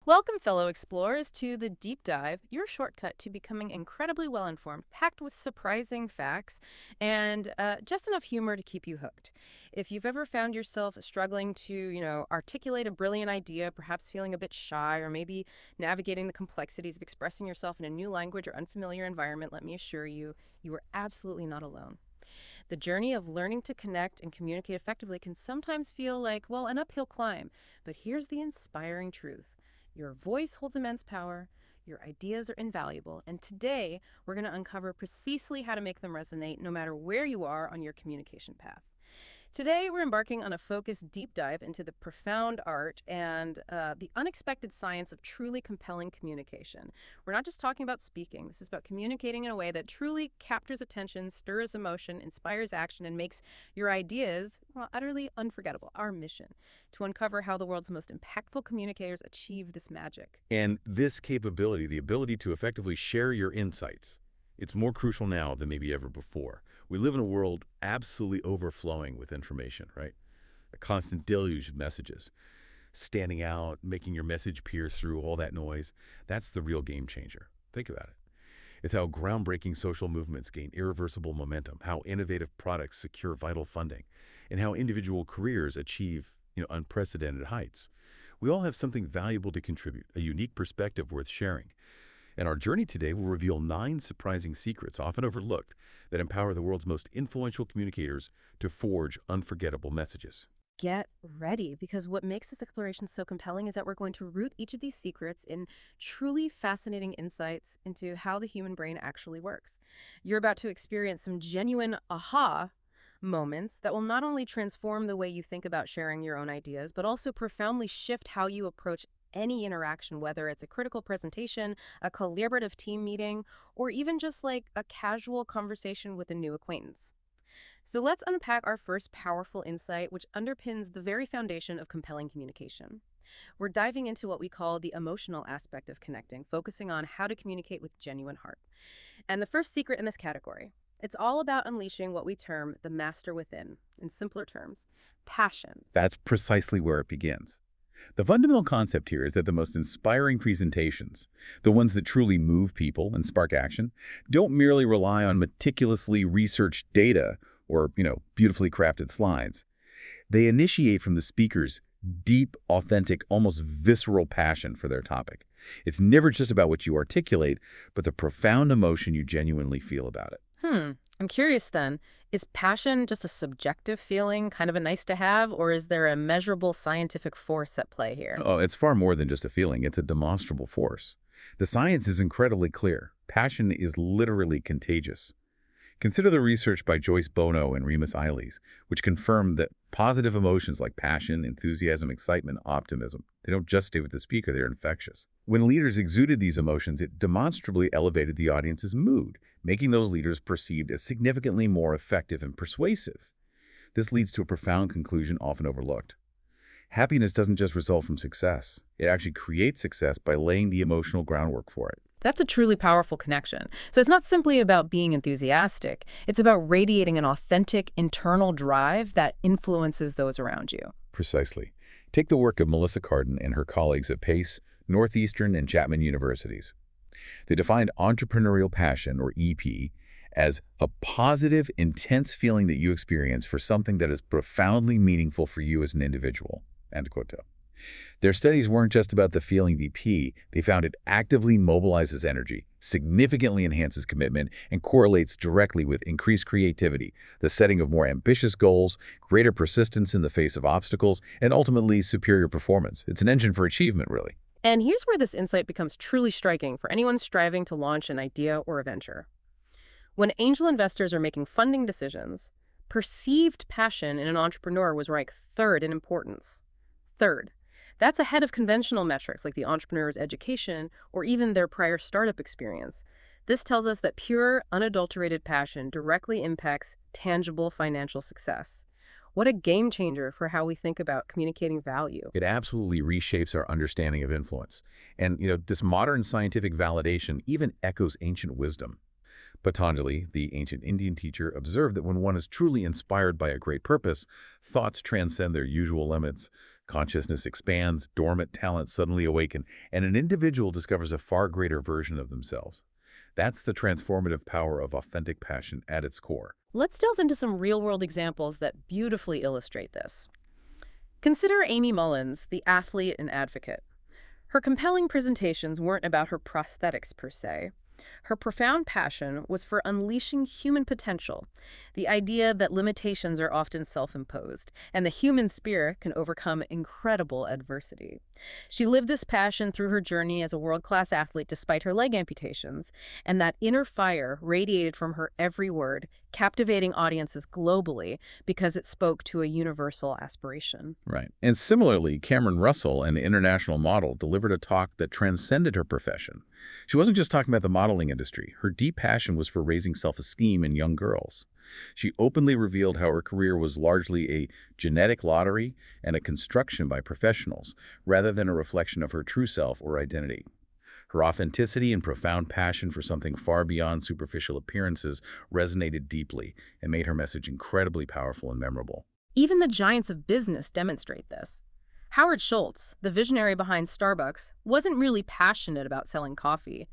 Welcome, fellow explorers, to The Deep Dive, your shortcut to becoming incredibly well-informed, packed with surprising facts, and just enough humor to keep you hooked. If you've ever found yourself struggling to, articulate a brilliant idea, perhaps feeling a bit shy, or maybe navigating the complexities of expressing yourself in a new language or unfamiliar environment, let me assure you, you are absolutely not alone. The journey of learning to connect and communicate effectively can sometimes feel like, well, an uphill climb. But here's the inspiring truth. Your voice holds immense power, your ideas are invaluable, and today we're going to uncover precisely how to make them resonate no matter where you are on your communication path. Today, we're embarking on a focused deep dive into the profound art and the unexpected science of truly compelling communication. We're not just talking about speaking. This is about communicating in a way that truly captures attention, stirs emotion, inspires action, and makes your ideas, well, utterly unforgettable. Our mission, to uncover how the world's most impactful communicators achieve this magic. And this capability, the ability to effectively share your insights, it's more crucial now than maybe ever before. We live in a world absolutely overflowing with information, right? A constant deluge of messages. Standing out, making your message pierce through all that noise, that's the real game changer. Think about it. It's how groundbreaking social movements gain irreversible momentum, how innovative products secure vital funding, and how individual careers achieve, unprecedented heights. We all have something valuable to contribute, a unique perspective worth sharing. And our journey today will reveal 9 surprising secrets, often overlooked, that empower the world's most influential communicators to forge unforgettable messages. Get ready, because what makes this exploration so compelling is that we're going to root each of these secrets in truly fascinating insights into how the human brain actually works. You're about to experience some genuine aha moments that will not only transform the way you think about sharing your own ideas, but also profoundly shift how you approach any interaction, whether it's a critical presentation, a collaborative team meeting, or even just like a casual conversation with a new acquaintance. So let's unpack our first powerful insight, which underpins the very foundation of compelling communication. We're diving into what we call the emotional aspect of connecting, focusing on how to communicate with genuine heart. And the first secret in this category, it's all about unleashing what we term the master within, in simpler terms, passion. That's precisely where it begins. The fundamental concept here is that the most inspiring presentations, the ones that truly move people and spark action, don't merely rely on meticulously researched data or, beautifully crafted slides. They initiate from the speaker's deep, authentic, almost visceral passion for their topic. It's never just about what you articulate, but the profound emotion you genuinely feel about it. I'm curious then, is passion just a subjective feeling, kind of a nice to have, or is there a measurable scientific force at play here? Oh, it's far more than just a feeling. It's a demonstrable force. The science is incredibly clear. Passion is literally contagious. Consider the research by Joyce Bono and Remus Eiles, which confirmed that positive emotions like passion, enthusiasm, excitement, optimism, they don't just stay with the speaker, they're infectious. When leaders exuded these emotions, it demonstrably elevated the audience's mood, making those leaders perceived as significantly more effective and persuasive. This leads to a profound conclusion often overlooked. Happiness doesn't just result from success. It actually creates success by laying the emotional groundwork for it. That's a truly powerful connection. So it's not simply about being enthusiastic. It's about radiating an authentic internal drive that influences those around you. Precisely. Take the work of Melissa Cardin and her colleagues at Pace, Northeastern, and Chapman Universities. They defined entrepreneurial passion, or EP, as a positive, intense feeling that you experience for something that is profoundly meaningful for you as an individual. End quote. Their studies weren't just about the feeling of EP. They found it actively mobilizes energy, significantly enhances commitment, and correlates directly with increased creativity, the setting of more ambitious goals, greater persistence in the face of obstacles, and ultimately superior performance. It's an engine for achievement, really. And here's where this insight becomes truly striking for anyone striving to launch an idea or a venture. When angel investors are making funding decisions, perceived passion in an entrepreneur was ranked third in importance. Third. That's ahead of conventional metrics like the entrepreneur's education or even their prior startup experience. This tells us that pure, unadulterated passion directly impacts tangible financial success. What a game changer for how we think about communicating value. It absolutely reshapes our understanding of influence. And, this modern scientific validation even echoes ancient wisdom. Patanjali, the ancient Indian teacher, observed that when one is truly inspired by a great purpose, thoughts transcend their usual limits, Consciousness expands, dormant talents suddenly awaken, and an individual discovers a far greater version of themselves. That's the transformative power of authentic passion at its core. Let's delve into some real-world examples that beautifully illustrate this. Consider Amy Mullins, the athlete and advocate. Her compelling presentations weren't about her prosthetics per se. Her profound passion was for unleashing human potential, the idea that limitations are often self-imposed, and the human spirit can overcome incredible adversity. She lived this passion through her journey as a world-class athlete despite her leg amputations, and that inner fire radiated from her every word, captivating audiences globally because it spoke to a universal aspiration. Right. And similarly, Cameron Russell, an international model, delivered a talk that transcended her profession. She wasn't just talking about the modeling industry. Her deep passion was for raising self-esteem in young girls. She openly revealed how her career was largely a genetic lottery and a construction by professionals, rather than a reflection of her true self or identity. Her authenticity and profound passion for something far beyond superficial appearances resonated deeply and made her message incredibly powerful and memorable. Even the giants of business demonstrate this. Howard Schultz, the visionary behind Starbucks, wasn't really passionate about selling coffee.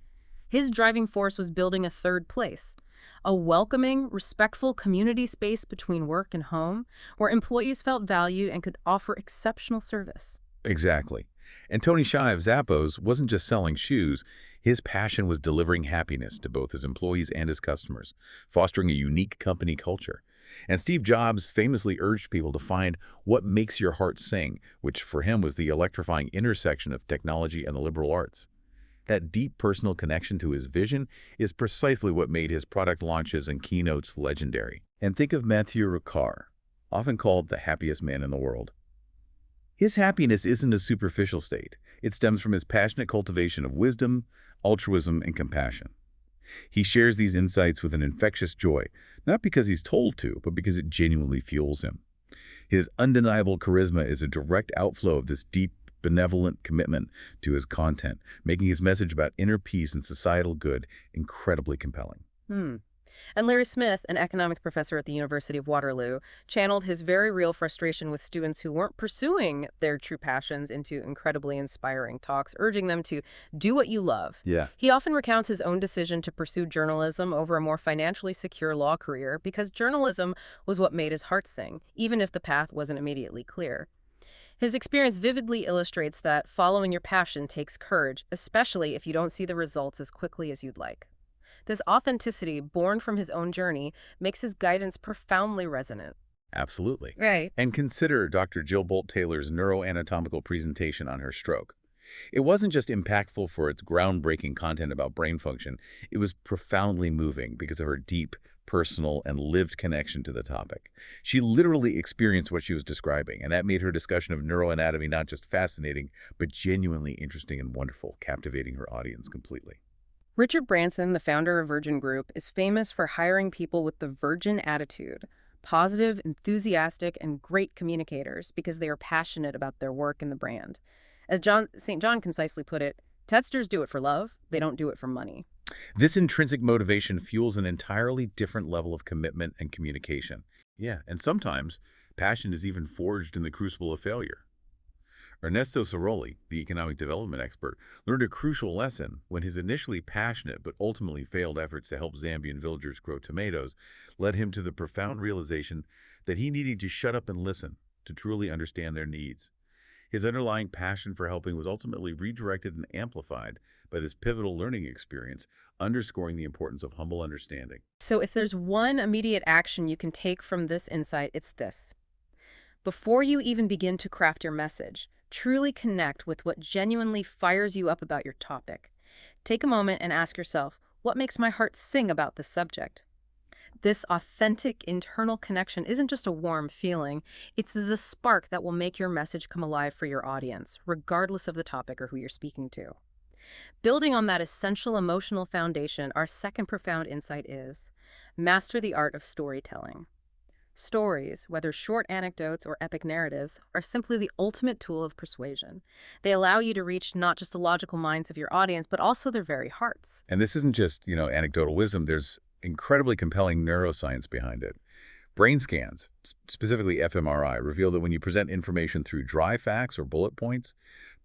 His driving force was building a third place, a welcoming, respectful community space between work and home, where employees felt valued and could offer exceptional service. Exactly. And Tony Hsieh of Zappos wasn't just selling shoes. His passion was delivering happiness to both his employees and his customers, fostering a unique company culture. And Steve Jobs famously urged people to find what makes your heart sing, which for him was the electrifying intersection of technology and the liberal arts. That deep personal connection to his vision is precisely what made his product launches and keynotes legendary. And think of Mathieu Ricard, often called the happiest man in the world. His happiness isn't a superficial state. It stems from his passionate cultivation of wisdom, altruism, and compassion. He shares these insights with an infectious joy, not because he's told to, but because it genuinely fuels him. His undeniable charisma is a direct outflow of this deep, benevolent commitment to his content, making his message about inner peace and societal good incredibly compelling. And Larry Smith, an economics professor at the University of Waterloo, channeled his very real frustration with students who weren't pursuing their true passions into incredibly inspiring talks, urging them to do what you love. Yeah. He often recounts his own decision to pursue journalism over a more financially secure law career because journalism was what made his heart sing, even if the path wasn't immediately clear. His experience vividly illustrates that following your passion takes courage, especially if you don't see the results as quickly as you'd like. This authenticity, born from his own journey, makes his guidance profoundly resonant. Absolutely. Right. And consider Dr. Jill Bolt-Taylor's neuroanatomical presentation on her stroke. It wasn't just impactful for its groundbreaking content about brain function, it was profoundly moving because of her deep, personal, and lived connection to the topic. She literally experienced what she was describing, and that made her discussion of neuroanatomy not just fascinating, but genuinely interesting and wonderful, captivating her audience completely. Richard Branson, the founder of Virgin Group, is famous for hiring people with the Virgin attitude, positive, enthusiastic, and great communicators because they are passionate about their work and the brand. As St. John concisely put it, Tedsters do it for love, they don't do it for money. This intrinsic motivation fuels an entirely different level of commitment and communication. Yeah, and sometimes passion is even forged in the crucible of failure. Ernesto Ceroli, the economic development expert, learned a crucial lesson when his initially passionate but ultimately failed efforts to help Zambian villagers grow tomatoes led him to the profound realization that he needed to shut up and listen to truly understand their needs. His underlying passion for helping was ultimately redirected and amplified by this pivotal learning experience, underscoring the importance of humble understanding. So if there's one immediate action you can take from this insight, it's this. Before you even begin to craft your message, truly connect with what genuinely fires you up about your topic. Take a moment and ask yourself, what makes my heart sing about this subject? This authentic internal connection isn't just a warm feeling, it's the spark that will make your message come alive for your audience, regardless of the topic or who you're speaking to. Building on that essential emotional foundation, our second profound insight is, master the art of storytelling. Stories, whether short anecdotes or epic narratives, are simply the ultimate tool of persuasion. They allow you to reach not just the logical minds of your audience, but also their very hearts. And this isn't just, anecdotal wisdom. There's incredibly compelling neuroscience behind it. Brain scans, specifically fMRI, reveal that when you present information through dry facts or bullet points,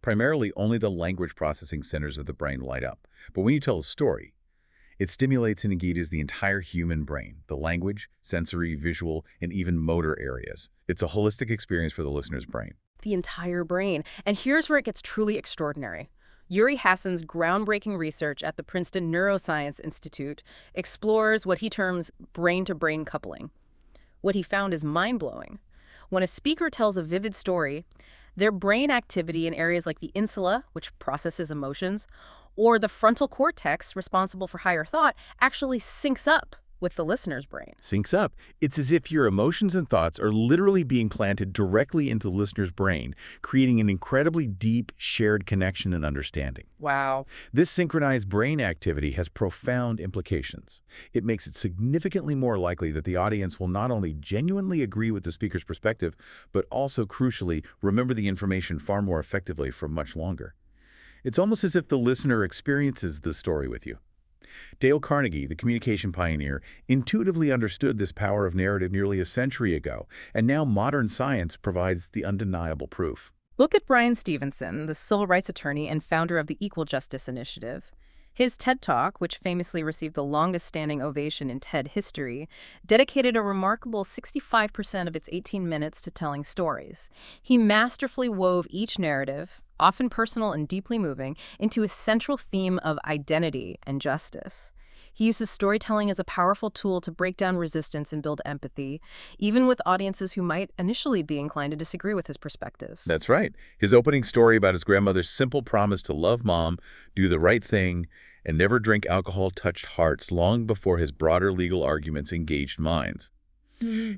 primarily only the language processing centers of the brain light up. But when you tell a story, it stimulates and engages the entire human brain, the language, sensory, visual, and even motor areas. It's a holistic experience for the listener's brain. The entire brain. And here's where it gets truly extraordinary. Yuri Hassan's groundbreaking research at the Princeton Neuroscience Institute explores what he terms brain-to-brain coupling. What he found is mind-blowing. When a speaker tells a vivid story, their brain activity in areas like the insula, which processes emotions, or the frontal cortex, responsible for higher thought, actually syncs up with the listener's brain. Syncs up. It's as if your emotions and thoughts are literally being planted directly into the listener's brain, creating an incredibly deep, shared connection and understanding. Wow. This synchronized brain activity has profound implications. It makes it significantly more likely that the audience will not only genuinely agree with the speaker's perspective, but also, crucially, remember the information far more effectively for much longer. It's almost as if the listener experiences the story with you. Dale Carnegie, the communication pioneer, intuitively understood this power of narrative nearly a century ago, and now modern science provides the undeniable proof. Look at Brian Stevenson, the civil rights attorney and founder of the Equal Justice Initiative. His TED Talk, which famously received the longest-standing ovation in TED history, dedicated a remarkable 65% of its 18 minutes to telling stories. He masterfully wove each narrative, often personal and deeply moving, into a central theme of identity and justice. He uses storytelling as a powerful tool to break down resistance and build empathy, even with audiences who might initially be inclined to disagree with his perspectives. That's right. His opening story about his grandmother's simple promise to love mom, do the right thing, and never drink alcohol touched hearts long before his broader legal arguments engaged minds.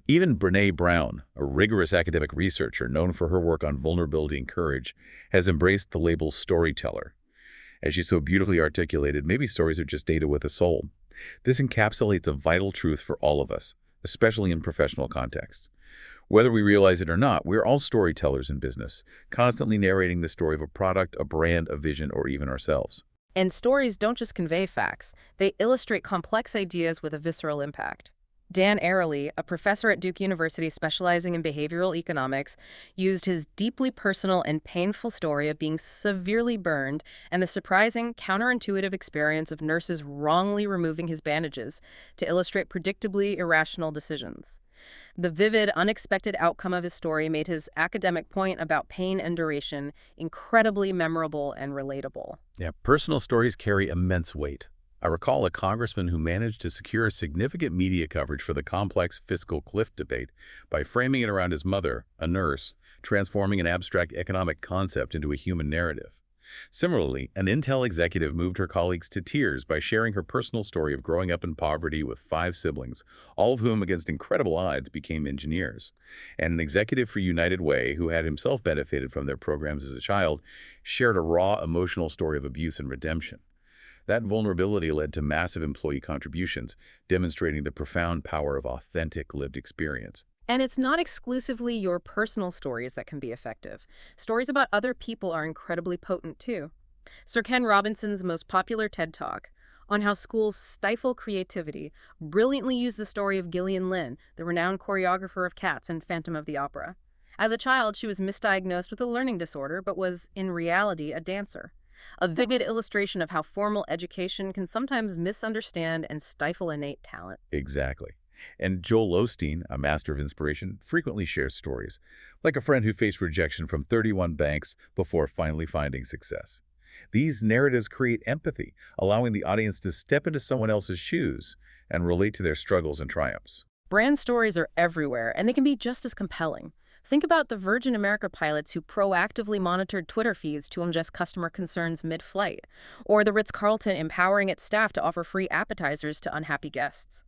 Even Brené Brown, a rigorous academic researcher known for her work on vulnerability and courage, has embraced the label storyteller. As she so beautifully articulated, maybe stories are just data with a soul. This encapsulates a vital truth for all of us, especially in professional contexts. Whether we realize it or not, we're all storytellers in business, constantly narrating the story of a product, a brand, a vision, or even ourselves. And stories don't just convey facts. They illustrate complex ideas with a visceral impact. Dan Ariely, a professor at Duke University specializing in behavioral economics, used his deeply personal and painful story of being severely burned and the surprising, counterintuitive experience of nurses wrongly removing his bandages to illustrate predictably irrational decisions. The vivid, unexpected outcome of his story made his academic point about pain and duration incredibly memorable and relatable. Yeah, personal stories carry immense weight. I recall a congressman who managed to secure significant media coverage for the complex fiscal cliff debate by framing it around his mother, a nurse, transforming an abstract economic concept into a human narrative. Similarly, an Intel executive moved her colleagues to tears by sharing her personal story of growing up in poverty with 5 siblings, all of whom, against incredible odds, became engineers. And an executive for United Way, who had himself benefited from their programs as a child, shared a raw, emotional story of abuse and redemption. That vulnerability led to massive employee contributions, demonstrating the profound power of authentic lived experience. And it's not exclusively your personal stories that can be effective. Stories about other people are incredibly potent, too. Sir Ken Robinson's most popular TED Talk on how schools stifle creativity brilliantly used the story of Gillian Lynne, the renowned choreographer of Cats and Phantom of the Opera. As a child, she was misdiagnosed with a learning disorder, but was, in reality, a dancer. A vivid illustration of how formal education can sometimes misunderstand and stifle innate talent. Exactly. And Joel Osteen, a master of inspiration, frequently shares stories, like a friend who faced rejection from 31 banks before finally finding success. These narratives create empathy, allowing the audience to step into someone else's shoes and relate to their struggles and triumphs. Brand stories are everywhere, and they can be just as compelling. Think about the Virgin America pilots who proactively monitored Twitter feeds to ingest customer concerns mid-flight, or the Ritz-Carlton empowering its staff to offer free appetizers to unhappy guests.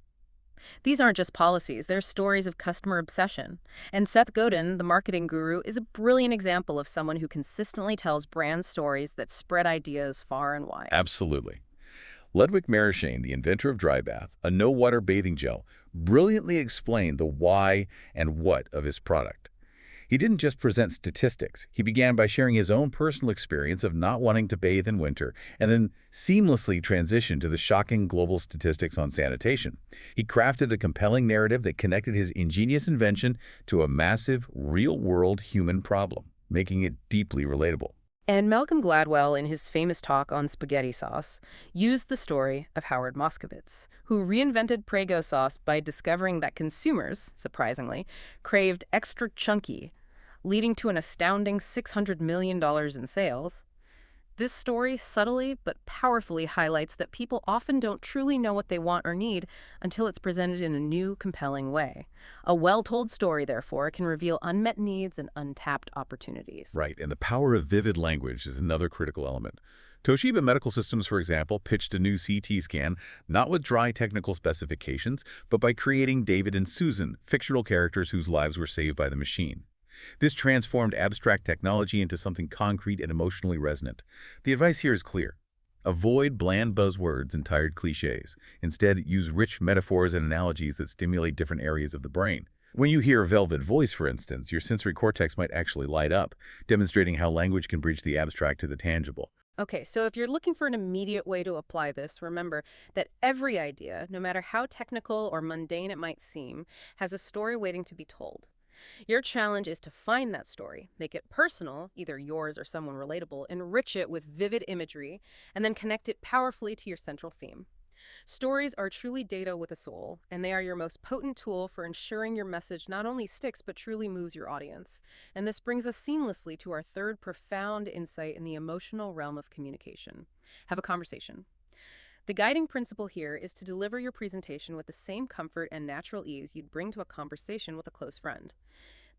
These aren't just policies, they're stories of customer obsession. And Seth Godin, the marketing guru, is a brilliant example of someone who consistently tells brand stories that spread ideas far and wide. Absolutely. Ludwig Meerschain, the inventor of Dry Bath, a no-water bathing gel, brilliantly explained the why and what of his product. He didn't just present statistics. He began by sharing his own personal experience of not wanting to bathe in winter, and then seamlessly transitioned to the shocking global statistics on sanitation. He crafted a compelling narrative that connected his ingenious invention to a massive, real-world human problem, making it deeply relatable. And Malcolm Gladwell, in his famous talk on spaghetti sauce, used the story of Howard Moskowitz, who reinvented Prego sauce by discovering that consumers, surprisingly, craved extra chunky, leading to an astounding $600 million in sales. This story subtly but powerfully highlights that people often don't truly know what they want or need until it's presented in a new, compelling way. A well-told story, therefore, can reveal unmet needs and untapped opportunities. Right, and the power of vivid language is another critical element. Toshiba Medical Systems, for example, pitched a new CT scan not with dry technical specifications, but by creating David and Susan, fictional characters whose lives were saved by the machine. This transformed abstract technology into something concrete and emotionally resonant. The advice here is clear. Avoid bland buzzwords and tired cliches. Instead, use rich metaphors and analogies that stimulate different areas of the brain. When you hear a velvet voice, for instance, your sensory cortex might actually light up, demonstrating how language can bridge the abstract to the tangible. Okay, so if you're looking for an immediate way to apply this, remember that every idea, no matter how technical or mundane it might seem, has a story waiting to be told. Your challenge is to find that story, make it personal, either yours or someone relatable, enrich it with vivid imagery, and then connect it powerfully to your central theme. Stories are truly data with a soul, and they are your most potent tool for ensuring your message not only sticks but truly moves your audience. And this brings us seamlessly to our third profound insight in the emotional realm of communication. Have a conversation. The guiding principle here is to deliver your presentation with the same comfort and natural ease you'd bring to a conversation with a close friend.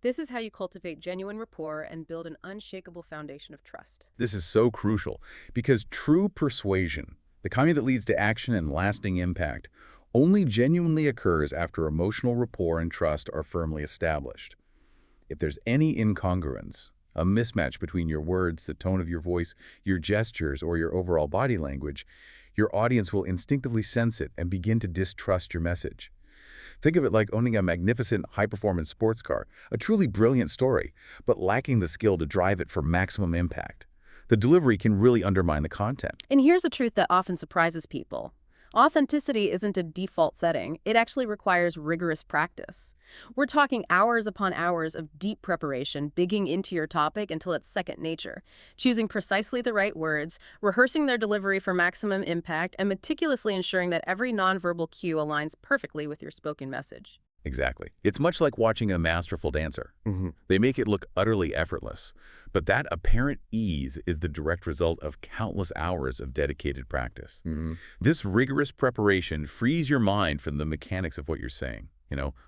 This is how you cultivate genuine rapport and build an unshakable foundation of trust. This is so crucial because true persuasion, the kind that leads to action and lasting impact, only genuinely occurs after emotional rapport and trust are firmly established. If there's any incongruence, a mismatch between your words, the tone of your voice, your gestures, or your overall body language, your audience will instinctively sense it and begin to distrust your message. Think of it like owning a magnificent, high-performance sports car, a truly brilliant story, but lacking the skill to drive it for maximum impact. The delivery can really undermine the content. And here's a truth that often surprises people. Authenticity isn't a default setting. It actually requires rigorous practice. We're talking hours upon hours of deep preparation, digging into your topic until it's second nature, choosing precisely the right words, rehearsing their delivery for maximum impact, and meticulously ensuring that every nonverbal cue aligns perfectly with your spoken message. Exactly. It's much like watching a masterful dancer. They make it look utterly effortless. But that apparent ease is the direct result of countless hours of dedicated practice. This rigorous preparation frees your mind from the mechanics of what you're saying.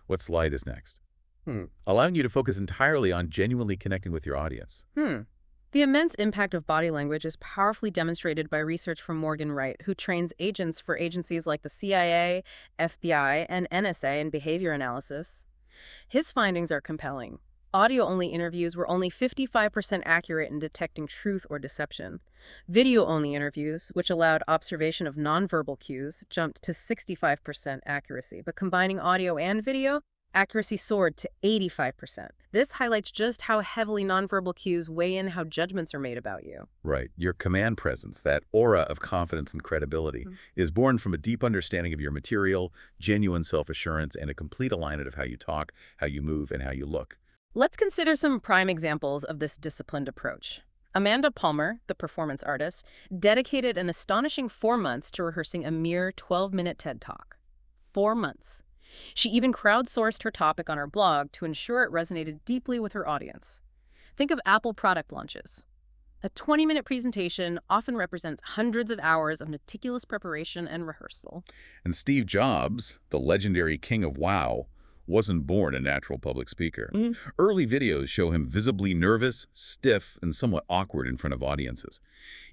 What slide is next? Allowing you to focus entirely on genuinely connecting with your audience. The immense impact of body language is powerfully demonstrated by research from Morgan Wright, who trains agents for agencies like the CIA, FBI, and NSA in behavior analysis. His findings are compelling. Audio-only interviews were only 55% accurate in detecting truth or deception. Video-only interviews, which allowed observation of nonverbal cues, jumped to 65% accuracy, but combining audio and video, accuracy soared to 85%. This highlights just how heavily nonverbal cues weigh in how judgments are made about you. Right. Your command presence, that aura of confidence and credibility, is born from a deep understanding of your material, genuine self-assurance, and a complete alignment of how you talk, how you move, and how you look. Let's consider some prime examples of this disciplined approach. Amanda Palmer, the performance artist, dedicated an astonishing 4 months to rehearsing a mere 12-minute TED Talk. 4 months. She even crowdsourced her topic on her blog to ensure it resonated deeply with her audience. Think of Apple product launches. A 20-minute presentation often represents hundreds of hours of meticulous preparation and rehearsal. And Steve Jobs, the legendary king of wow, wasn't born a natural public speaker. Early videos show him visibly nervous, stiff, and somewhat awkward in front of audiences.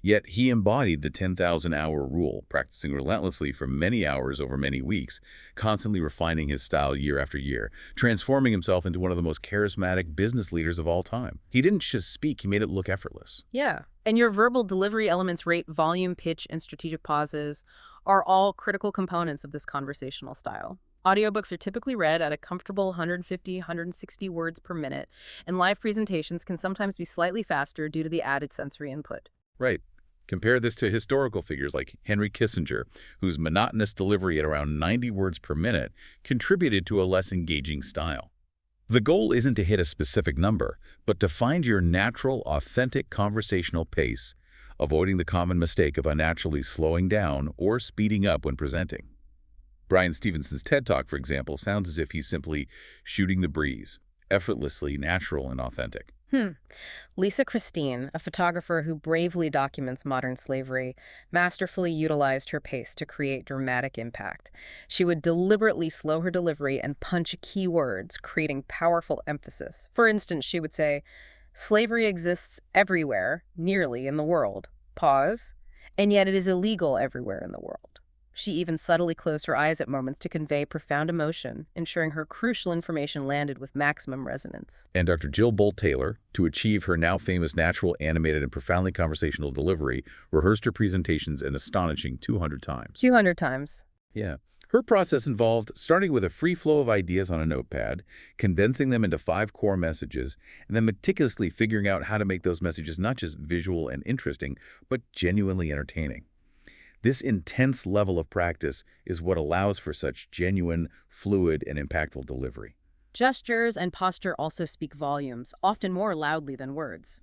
Yet he embodied the 10,000-hour rule, practicing relentlessly for many hours over many weeks, constantly refining his style year after year, transforming himself into one of the most charismatic business leaders of all time. He didn't just speak, he made it look effortless. Yeah, and your verbal delivery elements, rate, volume, pitch, and strategic pauses are all critical components of this conversational style. Audiobooks are typically read at a comfortable 150, 160 words per minute, and live presentations can sometimes be slightly faster due to the added sensory input. Right. Compare this to historical figures like Henry Kissinger, whose monotonous delivery at around 90 words per minute contributed to a less engaging style. The goal isn't to hit a specific number, but to find your natural, authentic conversational pace, avoiding the common mistake of unnaturally slowing down or speeding up when presenting. Brian Stevenson's TED Talk, for example, sounds as if he's simply shooting the breeze, effortlessly natural and authentic. Lisa Christine, a photographer who bravely documents modern slavery, masterfully utilized her pace to create dramatic impact. She would deliberately slow her delivery and punch key words, creating powerful emphasis. For instance, she would say, "Slavery exists everywhere, nearly, in the world. Pause. And yet it is illegal everywhere in the world." She even subtly closed her eyes at moments to convey profound emotion, ensuring her crucial information landed with maximum resonance. And Dr. Jill Bolt Taylor, to achieve her now famous natural, animated, and profoundly conversational delivery, rehearsed her presentations an astonishing 200 times. 200 times. Yeah. Her process involved starting with a free flow of ideas on a notepad, condensing them into 5 core messages, and then meticulously figuring out how to make those messages not just visual and interesting, but genuinely entertaining. This intense level of practice is what allows for such genuine, fluid, and impactful delivery. Gestures and posture also speak volumes, often more loudly than words.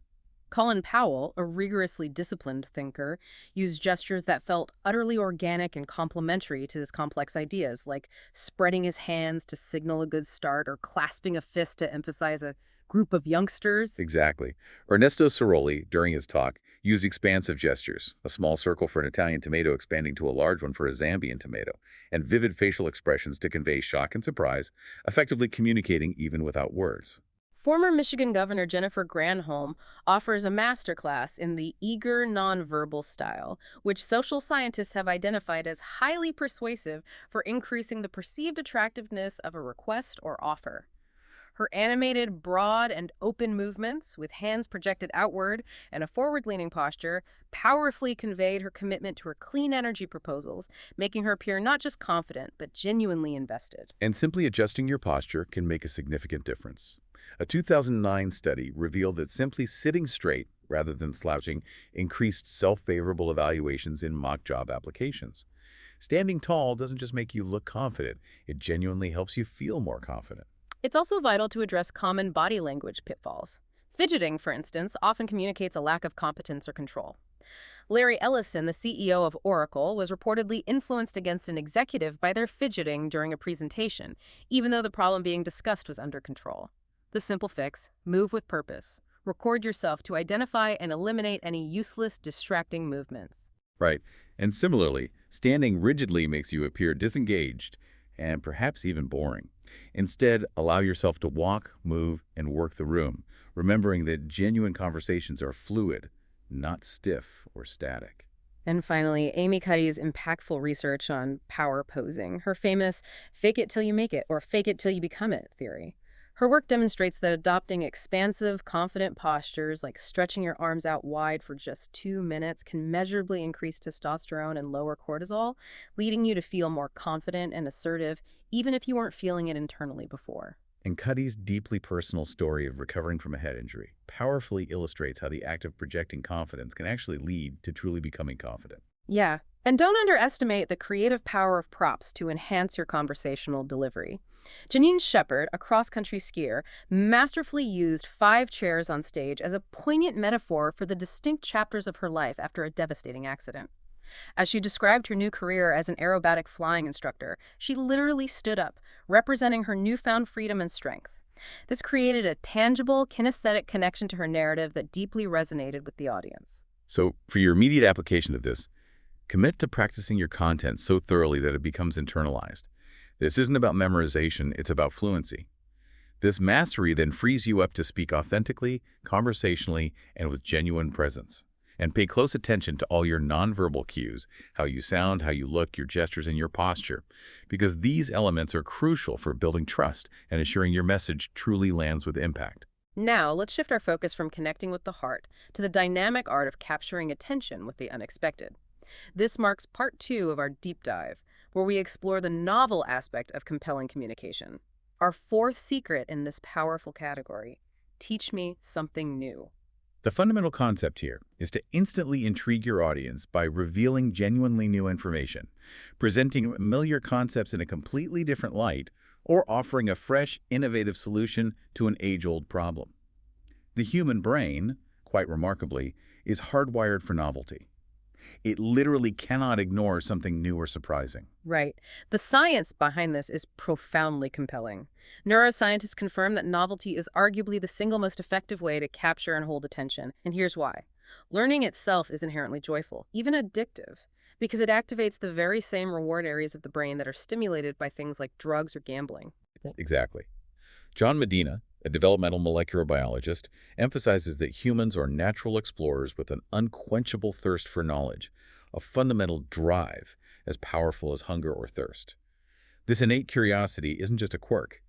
Colin Powell, a rigorously disciplined thinker, used gestures that felt utterly organic and complementary to his complex ideas, like spreading his hands to signal a good start or clasping a fist to emphasize a group of youngsters. Exactly. Ernesto Ciroli, during his talk, used expansive gestures, a small circle for an Italian tomato expanding to a large one for a Zambian tomato, and vivid facial expressions to convey shock and surprise, effectively communicating even without words. Former Michigan Governor Jennifer Granholm offers a masterclass in the eager nonverbal style, which social scientists have identified as highly persuasive for increasing the perceived attractiveness of a request or offer. Her animated, broad, and open movements, with hands projected outward and a forward-leaning posture, powerfully conveyed her commitment to her clean energy proposals, making her appear not just confident, but genuinely invested. And simply adjusting your posture can make a significant difference. A 2009 study revealed that simply sitting straight, rather than slouching, increased self-favorable evaluations in mock job applications. Standing tall doesn't just make you look confident, it genuinely helps you feel more confident. It's also vital to address common body language pitfalls. Fidgeting, for instance, often communicates a lack of competence or control. Larry Ellison, the CEO of Oracle, was reportedly influenced against an executive by their fidgeting during a presentation, even though the problem being discussed was under control. The simple fix: move with purpose. Record yourself to identify and eliminate any useless, distracting movements. Right. And similarly, standing rigidly makes you appear disengaged and perhaps even boring. Instead, allow yourself to walk, move, and work the room, remembering that genuine conversations are fluid, not stiff or static. And finally, Amy Cuddy's impactful research on power posing, her famous "fake it till you make it" or "fake it till you become it" theory. Her work demonstrates that adopting expansive, confident postures, like stretching your arms out wide for just 2 minutes, can measurably increase testosterone and lower cortisol, leading you to feel more confident and assertive, even if you weren't feeling it internally before. And Cuddy's deeply personal story of recovering from a head injury powerfully illustrates how the act of projecting confidence can actually lead to truly becoming confident. Yeah, and don't underestimate the creative power of props to enhance your conversational delivery. Janine Shepard, a cross-country skier, masterfully used 5 chairs on stage as a poignant metaphor for the distinct chapters of her life after a devastating accident. As she described her new career as an aerobatic flying instructor, she literally stood up, representing her newfound freedom and strength. This created a tangible, kinesthetic connection to her narrative that deeply resonated with the audience. So, for your immediate application of this, commit to practicing your content so thoroughly that it becomes internalized. This isn't about memorization, it's about fluency. This mastery then frees you up to speak authentically, conversationally, and with genuine presence. And pay close attention to all your nonverbal cues, how you sound, how you look, your gestures, and your posture, because these elements are crucial for building trust and ensuring your message truly lands with impact. Now, let's shift our focus from connecting with the heart to the dynamic art of capturing attention with the unexpected. This marks part 2 of our deep dive, where we explore the novel aspect of compelling communication. Our fourth secret in this powerful category: teach me something new. The fundamental concept here is to instantly intrigue your audience by revealing genuinely new information, presenting familiar concepts in a completely different light, or offering a fresh, innovative solution to an age-old problem. The human brain, quite remarkably, is hardwired for novelty. It literally cannot ignore something new or surprising. Right. The science behind this is profoundly compelling. Neuroscientists confirm that novelty is arguably the single most effective way to capture and hold attention. And here's why. Learning itself is inherently joyful, even addictive, because it activates the very same reward areas of the brain that are stimulated by things like drugs or gambling. Exactly. John Medina, a developmental molecular biologist, emphasizes that humans are natural explorers with an unquenchable thirst for knowledge, a fundamental drive as powerful as hunger or thirst. This innate curiosity isn't just a quirk.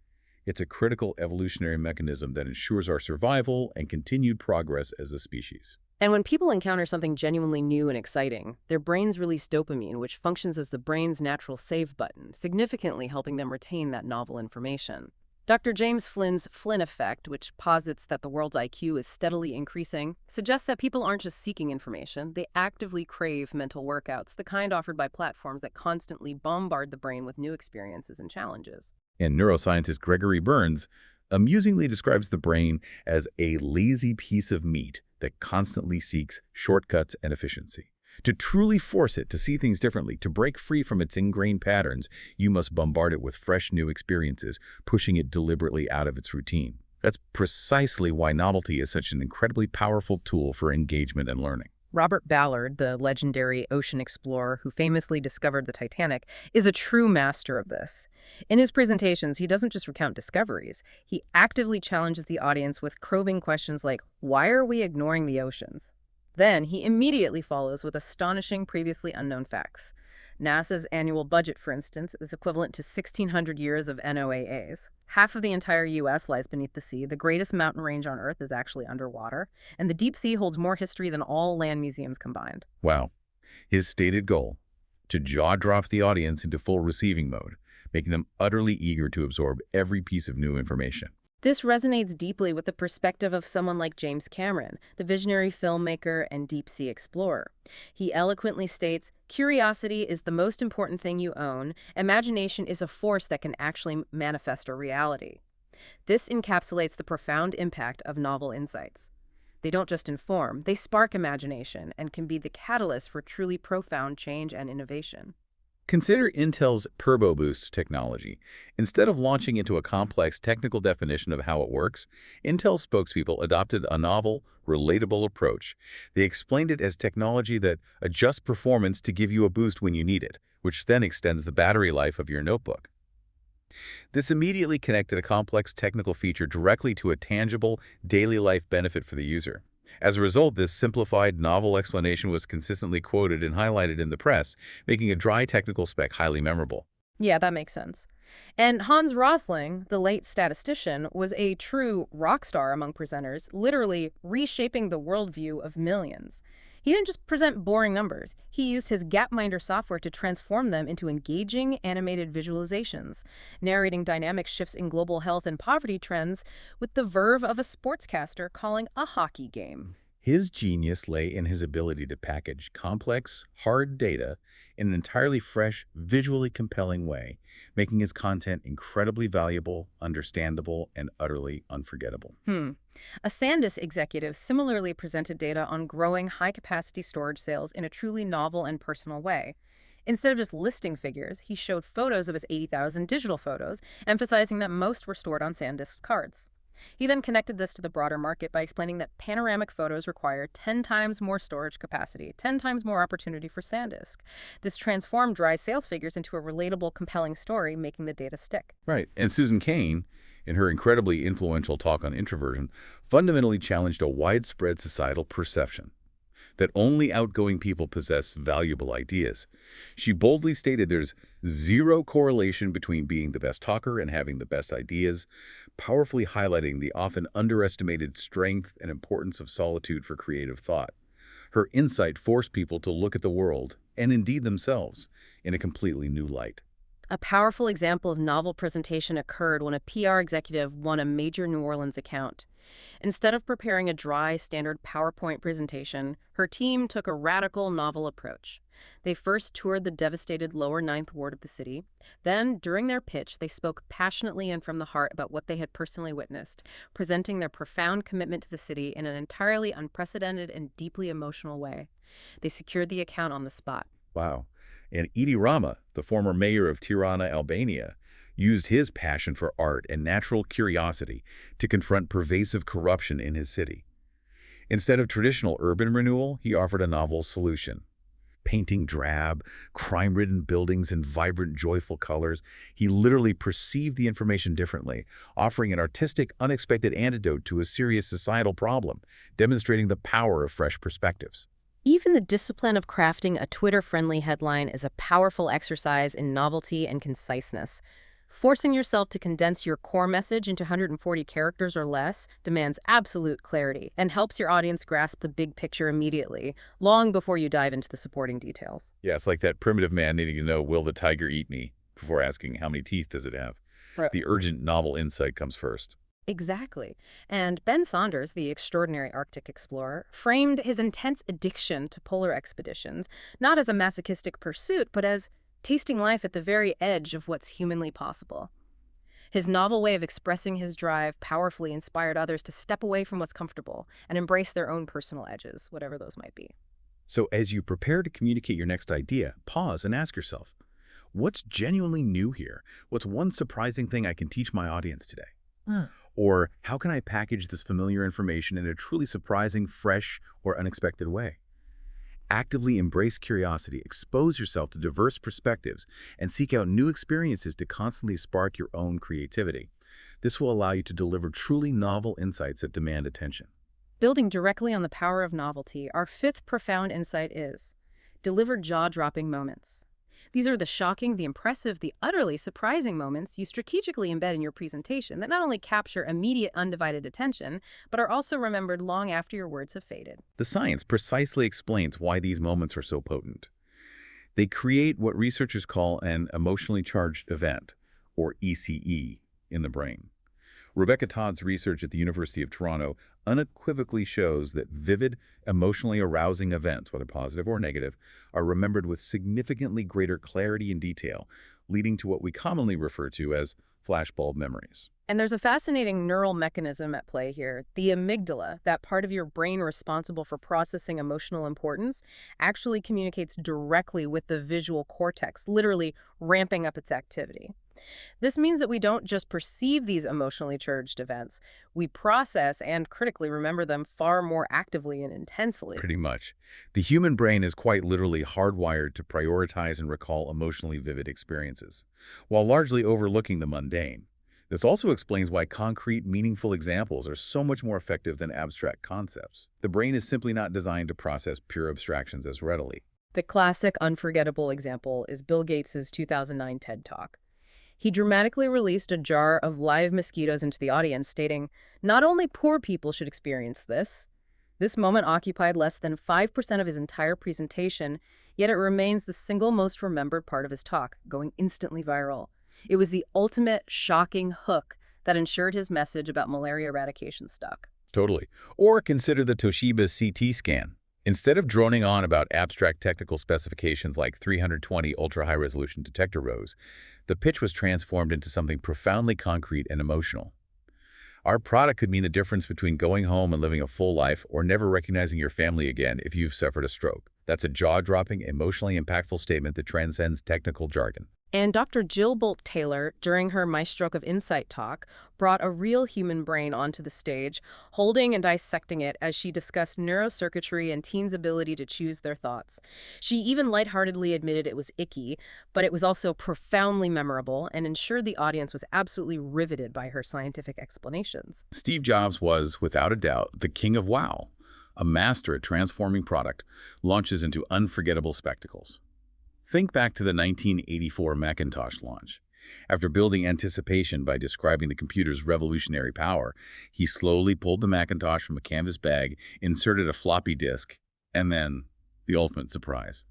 It's a critical evolutionary mechanism that ensures our survival and continued progress as a species. And when people encounter something genuinely new and exciting, their brains release dopamine, which functions as the brain's natural save button, significantly helping them retain that novel information. Dr. James Flynn's Flynn effect, which posits that the world's IQ is steadily increasing, suggests that people aren't just seeking information, they actively crave mental workouts, the kind offered by platforms that constantly bombard the brain with new experiences and challenges. And neuroscientist Gregory Burns amusingly describes the brain as a lazy piece of meat that constantly seeks shortcuts and efficiency. To truly force it to see things differently, to break free from its ingrained patterns, you must bombard it with fresh new experiences, pushing it deliberately out of its routine. That's precisely why novelty is such an incredibly powerful tool for engagement and learning. Robert Ballard, the legendary ocean explorer who famously discovered the Titanic, is a true master of this. In his presentations, he doesn't just recount discoveries. He actively challenges the audience with probing questions like, why are we ignoring the oceans? Then he immediately follows with astonishing previously unknown facts. NASA's annual budget, for instance, is equivalent to 1,600 years of NOAAs. Half of the entire U.S. lies beneath the sea. The greatest mountain range on Earth is actually underwater. And the deep sea holds more history than all land museums combined. Wow. His stated goal: to jaw-drop the audience into full receiving mode, making them utterly eager to absorb every piece of new information. This resonates deeply with the perspective of someone like James Cameron, the visionary filmmaker and deep-sea explorer. He eloquently states, curiosity is the most important thing you own. Imagination is a force that can actually manifest a reality. This encapsulates the profound impact of novel insights. They don't just inform, they spark imagination and can be the catalyst for truly profound change and innovation. Consider Intel's Turbo Boost technology. Instead of launching into a complex technical definition of how it works, Intel spokespeople adopted a novel, relatable approach. They explained it as technology that adjusts performance to give you a boost when you need it, which then extends the battery life of your notebook. This immediately connected a complex technical feature directly to a tangible, daily life benefit for the user. As a result, this simplified, novel explanation was consistently quoted and highlighted in the press, making a dry technical spec highly memorable. Yeah, that makes sense. And Hans Rosling, the late statistician, was a true rock star among presenters, literally reshaping the worldview of millions. He didn't just present boring numbers. He used his Gapminder software to transform them into engaging, animated visualizations, narrating dynamic shifts in global health and poverty trends with the verve of a sportscaster calling a hockey game. His genius lay in his ability to package complex, hard data in an entirely fresh, visually compelling way, making his content incredibly valuable, understandable, and utterly unforgettable. A SanDisk executive similarly presented data on growing high-capacity storage sales in a truly novel and personal way. Instead of just listing figures, he showed photos of his 80,000 digital photos, emphasizing that most were stored on SanDisk cards. He then connected this to the broader market by explaining that panoramic photos require 10 times more storage capacity, 10 times more opportunity for SanDisk. This transformed dry sales figures into a relatable, compelling story, making the data stick. Right. And Susan Cain, in her incredibly influential talk on introversion, fundamentally challenged a widespread societal perception that only outgoing people possess valuable ideas. She boldly stated there's zero correlation between being the best talker and having the best ideas, powerfully highlighting the often underestimated strength and importance of solitude for creative thought. Her insight forced people to look at the world and indeed themselves, in a completely new light. A powerful example of novel presentation occurred when a PR executive won a major New Orleans account. Instead of preparing a dry, standard PowerPoint presentation, her team took a radical, novel approach. They first toured the devastated lower Ninth Ward of the city. Then, during their pitch, they spoke passionately and from the heart about what they had personally witnessed, presenting their profound commitment to the city in an entirely unprecedented and deeply emotional way. They secured the account on the spot. Wow. And Edi Rama, the former mayor of Tirana, Albania, used his passion for art and natural curiosity to confront pervasive corruption in his city. Instead of traditional urban renewal, he offered a novel solution. Painting drab, crime-ridden buildings in vibrant, joyful colors, he literally perceived the information differently, offering an artistic, unexpected antidote to a serious societal problem, demonstrating the power of fresh perspectives. Even the discipline of crafting a Twitter-friendly headline is a powerful exercise in novelty and conciseness. Forcing yourself to condense your core message into 140 characters or less demands absolute clarity and helps your audience grasp the big picture immediately, long before you dive into the supporting details. Yeah, it's like that primitive man needing to know, will the tiger eat me, before asking how many teeth does it have. Right. The urgent novel insight comes first. Exactly. And Ben Saunders, the extraordinary Arctic explorer, framed his intense addiction to polar expeditions not as a masochistic pursuit, but as tasting life at the very edge of what's humanly possible. His novel way of expressing his drive powerfully inspired others to step away from what's comfortable and embrace their own personal edges, whatever those might be. So as you prepare to communicate your next idea, pause and ask yourself, what's genuinely new here? What's one surprising thing I can teach my audience today? Or how can I package this familiar information in a truly surprising, fresh, or unexpected way? Actively embrace curiosity, expose yourself to diverse perspectives, and seek out new experiences to constantly spark your own creativity. This will allow you to deliver truly novel insights that demand attention. Building directly on the power of novelty, our fifth profound insight is deliver jaw-dropping moments. These are the shocking, the impressive, the utterly surprising moments you strategically embed in your presentation that not only capture immediate undivided attention, but are also remembered long after your words have faded. The science precisely explains why these moments are so potent. They create what researchers call an emotionally charged event, or ECE, in the brain. Rebecca Todd's research at the University of Toronto unequivocally shows that vivid, emotionally arousing events, whether positive or negative, are remembered with significantly greater clarity and detail, leading to what we commonly refer to as flashbulb memories. And there's a fascinating neural mechanism at play here. The amygdala, that part of your brain responsible for processing emotional importance, actually communicates directly with the visual cortex, literally ramping up its activity. This means that we don't just perceive these emotionally charged events, we process and critically remember them far more actively and intensely. Pretty much. The human brain is quite literally hardwired to prioritize and recall emotionally vivid experiences, while largely overlooking the mundane. This also explains why concrete, meaningful examples are so much more effective than abstract concepts. The brain is simply not designed to process pure abstractions as readily. The classic unforgettable example is Bill Gates' 2009 TED Talk. He dramatically released a jar of live mosquitoes into the audience, stating, "Not only poor people should experience this." This moment occupied less than 5% of his entire presentation, yet it remains the single most remembered part of his talk, going instantly viral. It was the ultimate shocking hook that ensured his message about malaria eradication stuck. Totally. Or consider the Toshiba CT scan. Instead of droning on about abstract technical specifications like 320 ultra-high-resolution detector rows, the pitch was transformed into something profoundly concrete and emotional. Our product could mean the difference between going home and living a full life or never recognizing your family again if you've suffered a stroke. That's a jaw-dropping, emotionally impactful statement that transcends technical jargon. And Dr. Jill Bolt-Taylor, during her My Stroke of Insight talk, brought a real human brain onto the stage, holding and dissecting it as she discussed neurocircuitry and teens' ability to choose their thoughts. She even lightheartedly admitted it was icky, but it was also profoundly memorable and ensured the audience was absolutely riveted by her scientific explanations. Steve Jobs was, without a doubt, the king of wow. A master at transforming product launches into unforgettable spectacles. Think back to the 1984 Macintosh launch. After building anticipation by describing the computer's revolutionary power, he slowly pulled the Macintosh from a canvas bag, inserted a floppy disk, and then the ultimate surprise.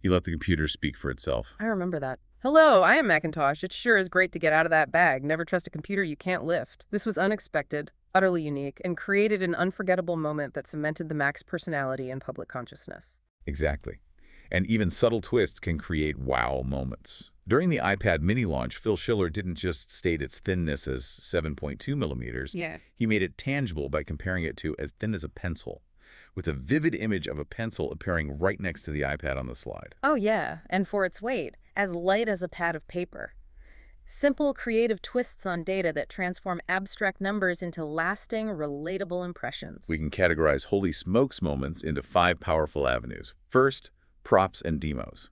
He let the computer speak for itself. I remember that. Hello, I am Macintosh. It sure is great to get out of that bag. Never trust a computer you can't lift. This was unexpected, utterly unique, and created an unforgettable moment that cemented the Mac's personality in public consciousness. Exactly. And even subtle twists can create wow moments. During the iPad mini launch, Phil Schiller didn't just state its thinness as 7.2 millimeters. Yeah. He made it tangible by comparing it to as thin as a pencil, with a vivid image of a pencil appearing right next to the iPad on the slide. Oh, yeah, and for its weight, as light as a pad of paper. Simple, creative twists on data that transform abstract numbers into lasting, relatable impressions. We can categorize holy smokes moments into 5 powerful avenues. First, props and demos.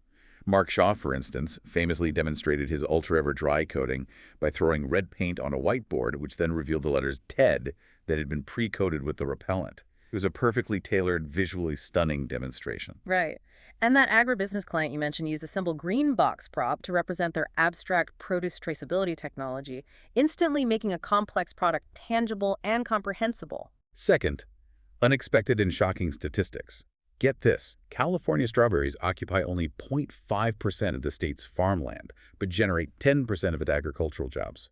Mark Shaw, for instance, famously demonstrated his ultra-ever dry coating by throwing red paint on a whiteboard, which then revealed the letters TED that had been pre-coated with the repellent. It was a perfectly tailored, visually stunning demonstration. Right. And that agribusiness client you mentioned used a simple green box prop to represent their abstract produce traceability technology, instantly making a complex product tangible and comprehensible. Second, unexpected and shocking statistics. Get this, California strawberries occupy only 0.5% of the state's farmland, but generate 10% of its agricultural jobs.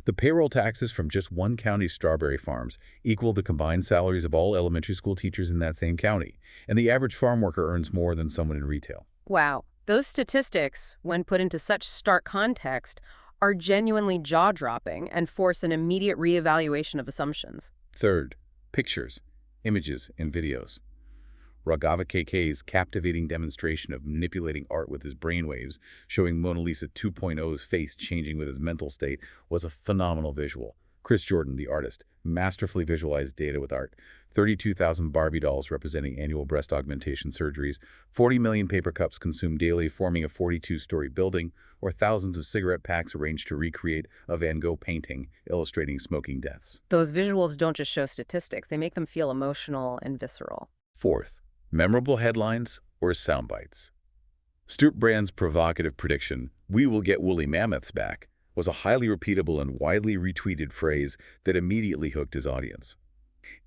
The payroll taxes from just one county's strawberry farms equal the combined salaries of all elementary school teachers in that same county, and the average farm worker earns more than someone in retail. Wow. Those statistics, when put into such stark context, are genuinely jaw-dropping and force an immediate reevaluation of assumptions. Third, pictures, images, and videos. Raghava KK's captivating demonstration of manipulating art with his brainwaves, showing Mona Lisa 2.0's face changing with his mental state, was a phenomenal visual. Chris Jordan, the artist, masterfully visualized data with art. 32,000 Barbie dolls representing annual breast augmentation surgeries, 40 million paper cups consumed daily forming a 42-story building, or thousands of cigarette packs arranged to recreate a Van Gogh painting illustrating smoking deaths. Those visuals don't just show statistics, they make them feel emotional and visceral. Fourth, memorable headlines or sound bites. Stuart Brand's provocative prediction, "We will get woolly mammoths back," was a highly repeatable and widely retweeted phrase that immediately hooked his audience.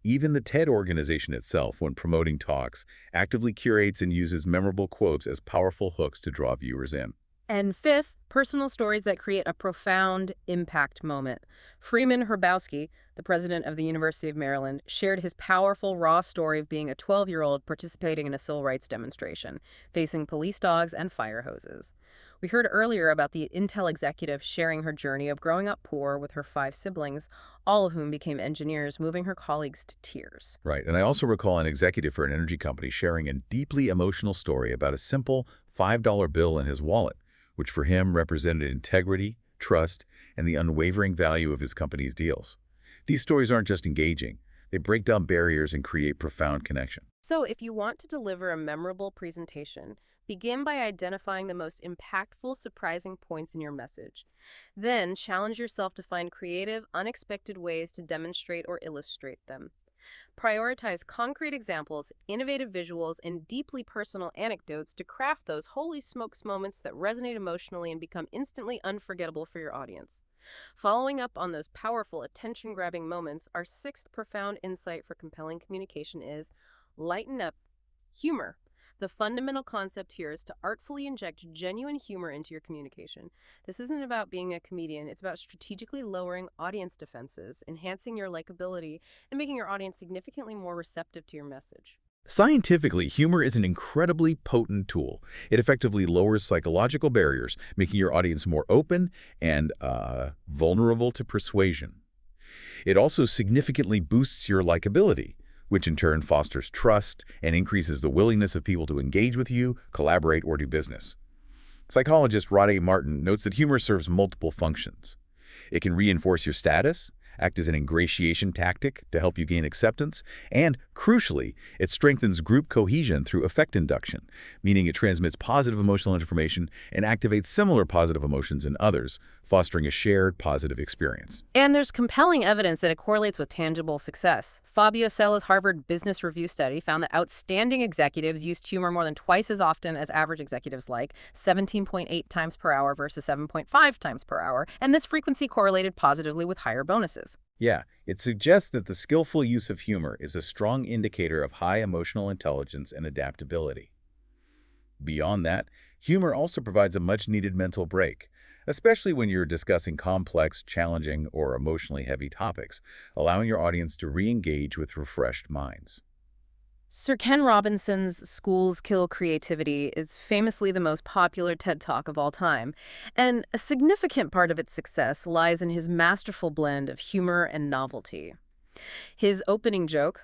Even the TED organization itself, when promoting talks, actively curates and uses memorable quotes as powerful hooks to draw viewers in. And fifth, personal stories that create a profound impact moment. Freeman Herbowski, the president of the University of Maryland, shared his powerful, raw story of being a 12-year-old participating in a civil rights demonstration, facing police dogs and fire hoses. We heard earlier about the Intel executive sharing her journey of growing up poor with her 5 siblings, all of whom became engineers, moving her colleagues to tears. Right, and I also recall an executive for an energy company sharing a deeply emotional story about a simple $5 bill in his wallet, which for him represented integrity, trust, and the unwavering value of his company's deals. These stories aren't just engaging. They break down barriers and create profound connection. So if you want to deliver a memorable presentation, begin by identifying the most impactful, surprising points in your message. Then challenge yourself to find creative, unexpected ways to demonstrate or illustrate them. Prioritize concrete examples, innovative visuals, and deeply personal anecdotes to craft those holy smokes moments that resonate emotionally and become instantly unforgettable for your audience. Following up on those powerful, attention-grabbing moments, our 6th profound insight for compelling communication is lighten up. Humor. The fundamental concept here is to artfully inject genuine humor into your communication. This isn't about being a comedian. It's about strategically lowering audience defenses, enhancing your likability, and making your audience significantly more receptive to your message. Scientifically, humor is an incredibly potent tool. It effectively lowers psychological barriers, making your audience more open and vulnerable to persuasion. It also significantly boosts your likability, which in turn fosters trust and increases the willingness of people to engage with you, collaborate, or do business. Psychologist Rod A. Martin notes that humor serves multiple functions. It can reinforce your status, act as an ingratiation tactic to help you gain acceptance, and, crucially, it strengthens group cohesion through affect induction, meaning it transmits positive emotional information and activates similar positive emotions in others, fostering a shared positive experience. And there's compelling evidence that it correlates with tangible success. Fabio Cella's Harvard Business Review study found that outstanding executives used humor more than twice as often as average executives, like 17.8 times per hour versus 7.5 times per hour, and this frequency correlated positively with higher bonuses. Yeah, it suggests that the skillful use of humor is a strong indicator of high emotional intelligence and adaptability. Beyond that, humor also provides a much-needed mental break, especially when you're discussing complex, challenging, or emotionally heavy topics, allowing your audience to re-engage with refreshed minds. Sir Ken Robinson's Schools Kill Creativity is famously the most popular TED Talk of all time, and a significant part of its success lies in his masterful blend of humor and novelty. His opening joke,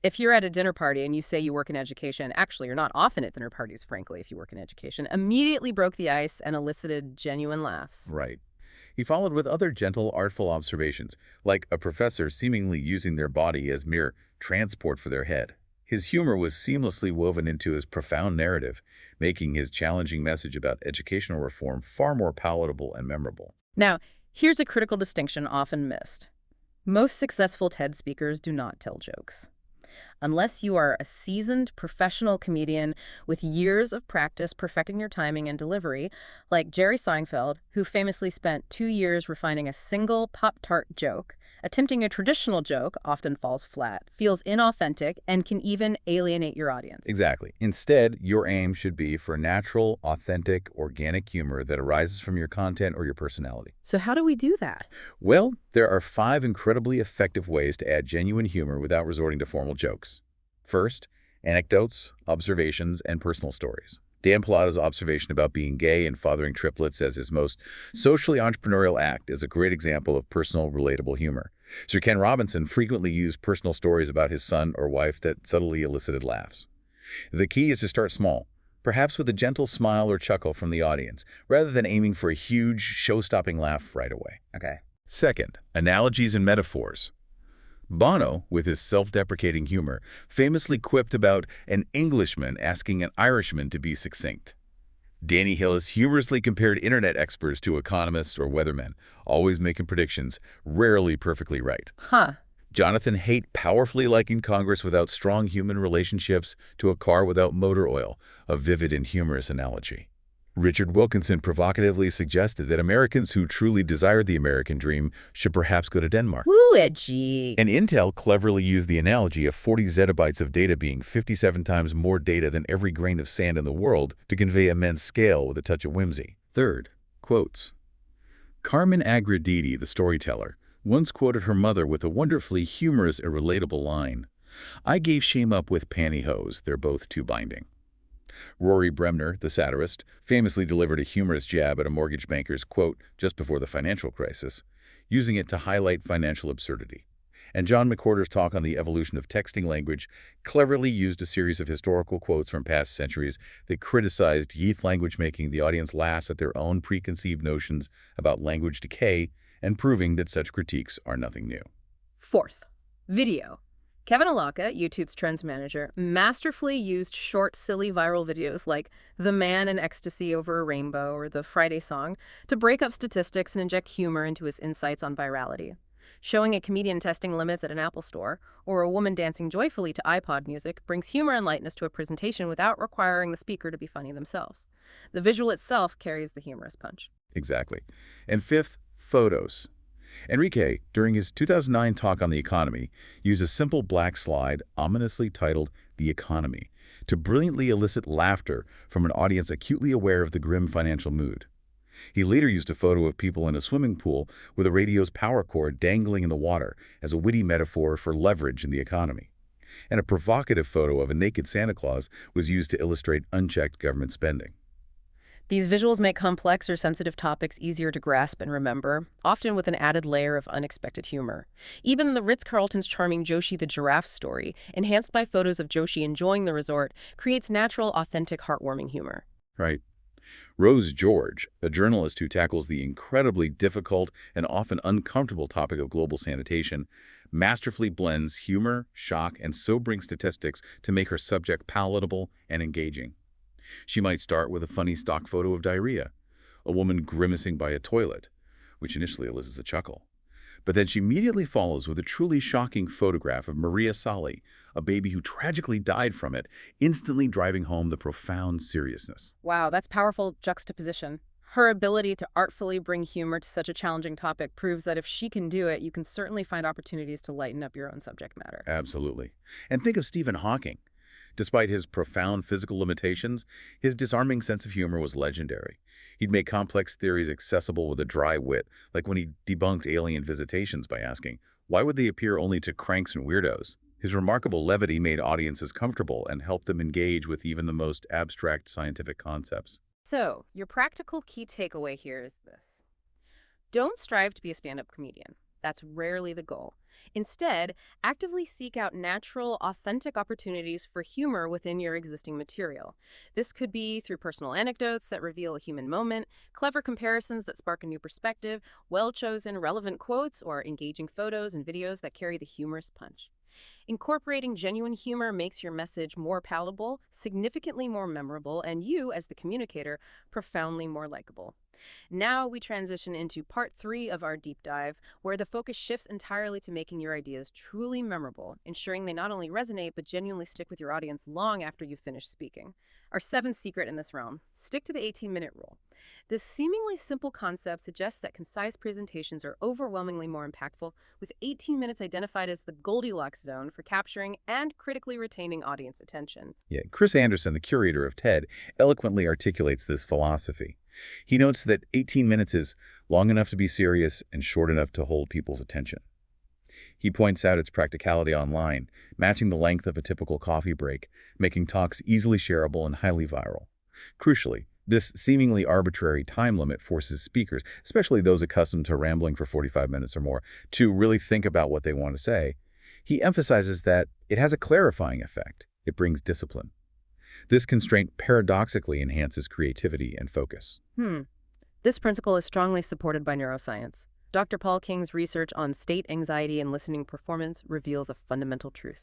if you're at a dinner party and you say you work in education, actually you're not often at dinner parties, frankly, if you work in education, immediately broke the ice and elicited genuine laughs. Right. He followed with other gentle, artful observations, like a professor seemingly using their body as mere transport for their head. His humor was seamlessly woven into his profound narrative, making his challenging message about educational reform far more palatable and memorable. Now, here's a critical distinction often missed. Most successful TED speakers do not tell jokes. Unless you are a seasoned professional comedian with years of practice perfecting your timing and delivery, like Jerry Seinfeld, who famously spent 2 years refining a single Pop-Tart joke, attempting a traditional joke often falls flat, feels inauthentic, and can even alienate your audience. Exactly. Instead, your aim should be for natural, authentic, organic humor that arises from your content or your personality. So how do we do that? Well, there are 5 incredibly effective ways to add genuine humor without resorting to formal jokes. First, anecdotes, observations, and personal stories. Dan Pallotta's observation about being gay and fathering triplets as his most socially entrepreneurial act is a great example of personal, relatable humor. Sir Ken Robinson frequently used personal stories about his son or wife that subtly elicited laughs. The key is to start small, perhaps with a gentle smile or chuckle from the audience, rather than aiming for a huge, show-stopping laugh right away. Okay. Second, analogies and metaphors. Bono, with his self-deprecating humor, famously quipped about an Englishman asking an Irishman to be succinct. Danny Hillis humorously compared internet experts to economists or weathermen, always making predictions, rarely perfectly right. Huh. Jonathan Haidt powerfully likened Congress without strong human relationships to a car without motor oil, a vivid and humorous analogy. Richard Wilkinson provocatively suggested that Americans who truly desired the American dream should perhaps go to Denmark. Woo, edgy. And Intel cleverly used the analogy of 40 zettabytes of data being 57 times more data than every grain of sand in the world to convey immense scale with a touch of whimsy. Third, quotes. Carmen Agrediti, the storyteller, once quoted her mother with a wonderfully humorous and relatable line. I gave shame up with pantyhose, they're both too binding. Rory Bremner, the satirist, famously delivered a humorous jab at a mortgage banker's quote just before the financial crisis, using it to highlight financial absurdity. And John McWhorter's talk on the evolution of texting language cleverly used a series of historical quotes from past centuries that criticized youth language, making the audience laugh at their own preconceived notions about language decay and proving that such critiques are nothing new. Fourth, video. Kevin Alaka, YouTube's trends manager, masterfully used short, silly viral videos like The Man in Ecstasy Over a Rainbow or the Friday Song to break up statistics and inject humor into his insights on virality. Showing a comedian testing limits at an Apple store or a woman dancing joyfully to iPod music brings humor and lightness to a presentation without requiring the speaker to be funny themselves. The visual itself carries the humorous punch. Exactly. And fifth, photos. Enrique, during his 2009 talk on the economy, used a simple black slide ominously titled The Economy to brilliantly elicit laughter from an audience acutely aware of the grim financial mood. He later used a photo of people in a swimming pool with a radio's power cord dangling in the water as a witty metaphor for leverage in the economy. And a provocative photo of a naked Santa Claus was used to illustrate unchecked government spending. These visuals make complex or sensitive topics easier to grasp and remember, often with an added layer of unexpected humor. Even the Ritz-Carlton's charming Joshi the Giraffe story, enhanced by photos of Joshi enjoying the resort, creates natural, authentic, heartwarming humor. Right. Rose George, a journalist who tackles the incredibly difficult and often uncomfortable topic of global sanitation, masterfully blends humor, shock, and sobering statistics to make her subject palatable and engaging. She might start with a funny stock photo of diarrhea, a woman grimacing by a toilet, which initially elicits a chuckle. But then she immediately follows with a truly shocking photograph of Maria Sali, a baby who tragically died from it, instantly driving home the profound seriousness. Wow, that's powerful juxtaposition. Her ability to artfully bring humor to such a challenging topic proves that if she can do it, you can certainly find opportunities to lighten up your own subject matter. Absolutely. And think of Stephen Hawking. Despite his profound physical limitations, his disarming sense of humor was legendary. He'd make complex theories accessible with a dry wit, like when he debunked alien visitations by asking, why would they appear only to cranks and weirdos? His remarkable levity made audiences comfortable and helped them engage with even the most abstract scientific concepts. So, your practical key takeaway here is this. Don't strive to be a stand-up comedian. That's rarely the goal. Instead, actively seek out natural, authentic opportunities for humor within your existing material. This could be through personal anecdotes that reveal a human moment, clever comparisons that spark a new perspective, well-chosen, relevant quotes, or engaging photos and videos that carry the humorous punch. Incorporating genuine humor makes your message more palatable, significantly more memorable, and you, as the communicator, profoundly more likable. Now we transition into part 3 of our deep dive, where the focus shifts entirely to making your ideas truly memorable, ensuring they not only resonate but genuinely stick with your audience long after you finish speaking. Our 7th secret in this realm: stick to the 18-minute rule. This seemingly simple concept suggests that concise presentations are overwhelmingly more impactful, with 18 minutes identified as the Goldilocks zone for capturing and critically retaining audience attention. Yeah, Chris Anderson, the curator of TED, eloquently articulates this philosophy. He notes that 18 minutes is long enough to be serious and short enough to hold people's attention. He points out its practicality online, matching the length of a typical coffee break, making talks easily shareable and highly viral. Crucially, this seemingly arbitrary time limit forces speakers, especially those accustomed to rambling for 45 minutes or more, to really think about what they want to say. He emphasizes that it has a clarifying effect. It brings discipline. This constraint paradoxically enhances creativity and focus. This principle is strongly supported by neuroscience. Dr. Paul King's research on state anxiety and listening performance reveals a fundamental truth.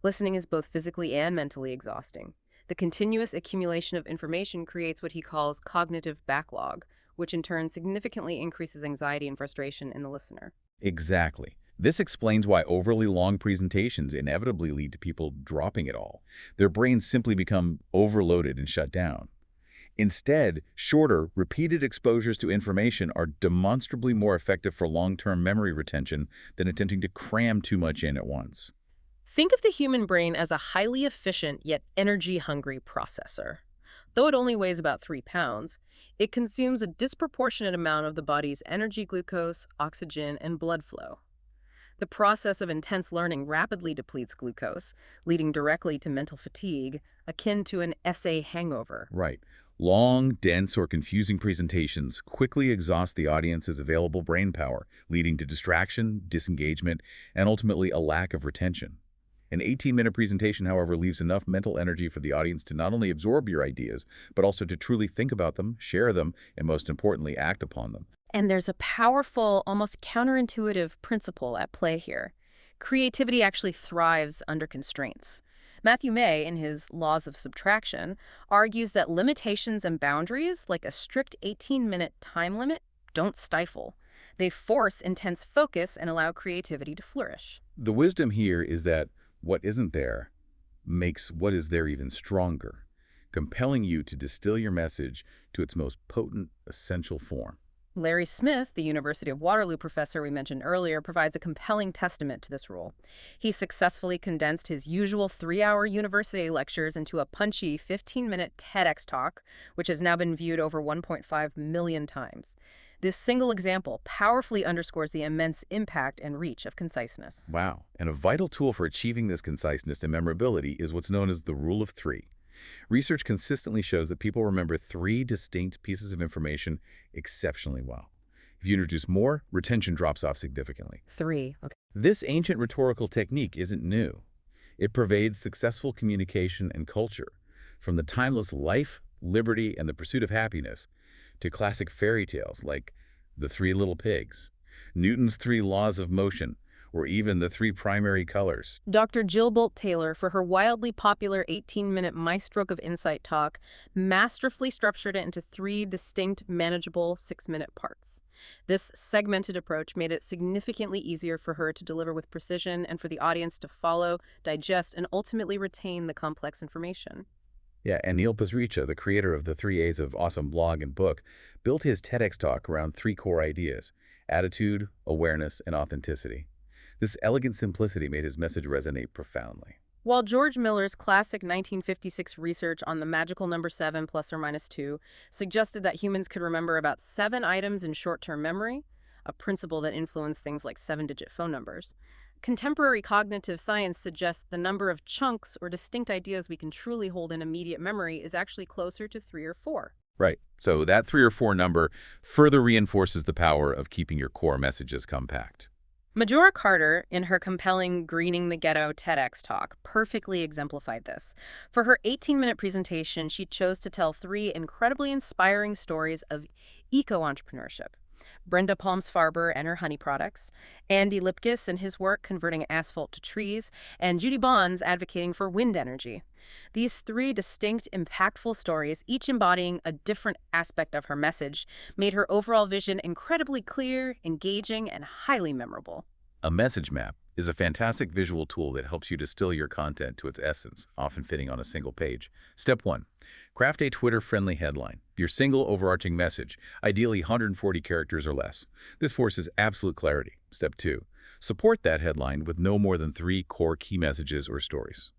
Listening is both physically and mentally exhausting. The continuous accumulation of information creates what he calls cognitive backlog, which in turn significantly increases anxiety and frustration in the listener. Exactly. This explains why overly long presentations inevitably lead to people dropping it all. Their brains simply become overloaded and shut down. Instead, shorter, repeated exposures to information are demonstrably more effective for long-term memory retention than attempting to cram too much in at once. Think of the human brain as a highly efficient yet energy-hungry processor. Though it only weighs about 3 pounds, it consumes a disproportionate amount of the body's energy, glucose, oxygen, and blood flow. The process of intense learning rapidly depletes glucose, leading directly to mental fatigue, akin to an essay hangover. Right. Long, dense, or confusing presentations quickly exhaust the audience's available brain power, leading to distraction, disengagement, and ultimately a lack of retention. An 18-minute presentation, however, leaves enough mental energy for the audience to not only absorb your ideas, but also to truly think about them, share them, and most importantly, act upon them. And there's a powerful, almost counterintuitive principle at play here. Creativity actually thrives under constraints. Matthew May, in his Laws of Subtraction, argues that limitations and boundaries, like a strict 18-minute time limit, don't stifle. They force intense focus and allow creativity to flourish. The wisdom here is that what isn't there makes what is there even stronger, compelling you to distill your message to its most potent, essential form. Larry Smith, the University of Waterloo professor we mentioned earlier, provides a compelling testament to this rule. He successfully condensed his usual 3-hour university lectures into a punchy 15-minute TEDx talk, which has now been viewed over 1.5 million times. This single example powerfully underscores the immense impact and reach of conciseness. Wow. And a vital tool for achieving this conciseness and memorability is what's known as the rule of 3. Research consistently shows that people remember 3 distinct pieces of information exceptionally well. If you introduce more, retention drops off significantly. 3. Okay. This ancient rhetorical technique isn't new. It pervades successful communication and culture, from the timeless life, liberty, and the pursuit of happiness, to classic fairy tales like The 3 Little Pigs, Newton's 3 laws of motion, or even the 3 primary colors. Dr. Jill Bolt Taylor, for her wildly popular 18-minute My Stroke of Insight talk, masterfully structured it into 3 distinct, manageable 6-minute parts. This segmented approach made it significantly easier for her to deliver with precision and for the audience to follow, digest, and ultimately retain the complex information. Yeah, and Neil Pasricha, the creator of the 3 A's of Awesome blog and book, built his TEDx talk around 3 core ideas: attitude, awareness, and authenticity. This elegant simplicity made his message resonate profoundly. While George Miller's classic 1956 research on the magical number 7 plus or minus 2 suggested that humans could remember about 7 items in short-term memory, a principle that influenced things like 7-digit phone numbers, contemporary cognitive science suggests the number of chunks or distinct ideas we can truly hold in immediate memory is actually closer to 3 or 4. Right. So that 3 or 4 number further reinforces the power of keeping your core messages compact. Majora Carter, in her compelling Greening the Ghetto TEDx talk, perfectly exemplified this. For her 18-minute presentation, she chose to tell 3 incredibly inspiring stories of eco-entrepreneurship. Brenda Palms-Farber and her honey products, Andy Lipkiss and his work converting asphalt to trees, and Judy Bonds advocating for wind energy. These 3 distinct, impactful stories, each embodying a different aspect of her message, made her overall vision incredibly clear, engaging, and highly memorable. A message map is a fantastic visual tool that helps you distill your content to its essence, often fitting on a single page. Step 1. Craft a Twitter-friendly headline. Your single overarching message, ideally 140 characters or less. This forces absolute clarity. Step 2. Support that headline with no more than 3 core key messages or stories.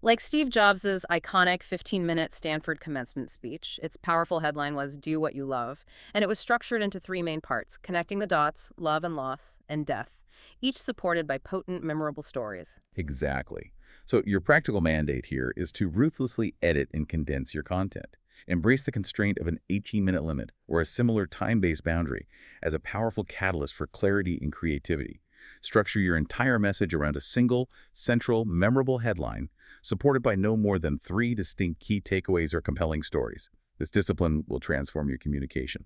Like Steve Jobs' iconic 15-minute Stanford commencement speech, its powerful headline was "Do What You Love," and it was structured into 3 main parts, connecting the dots, love and loss, and death, each supported by potent, memorable stories. Exactly. So your practical mandate here is to ruthlessly edit and condense your content. Embrace the constraint of an 18-minute limit or a similar time-based boundary as a powerful catalyst for clarity and creativity. Structure your entire message around a single, central, memorable headline, supported by no more than 3 distinct key takeaways or compelling stories. This discipline will transform your communication.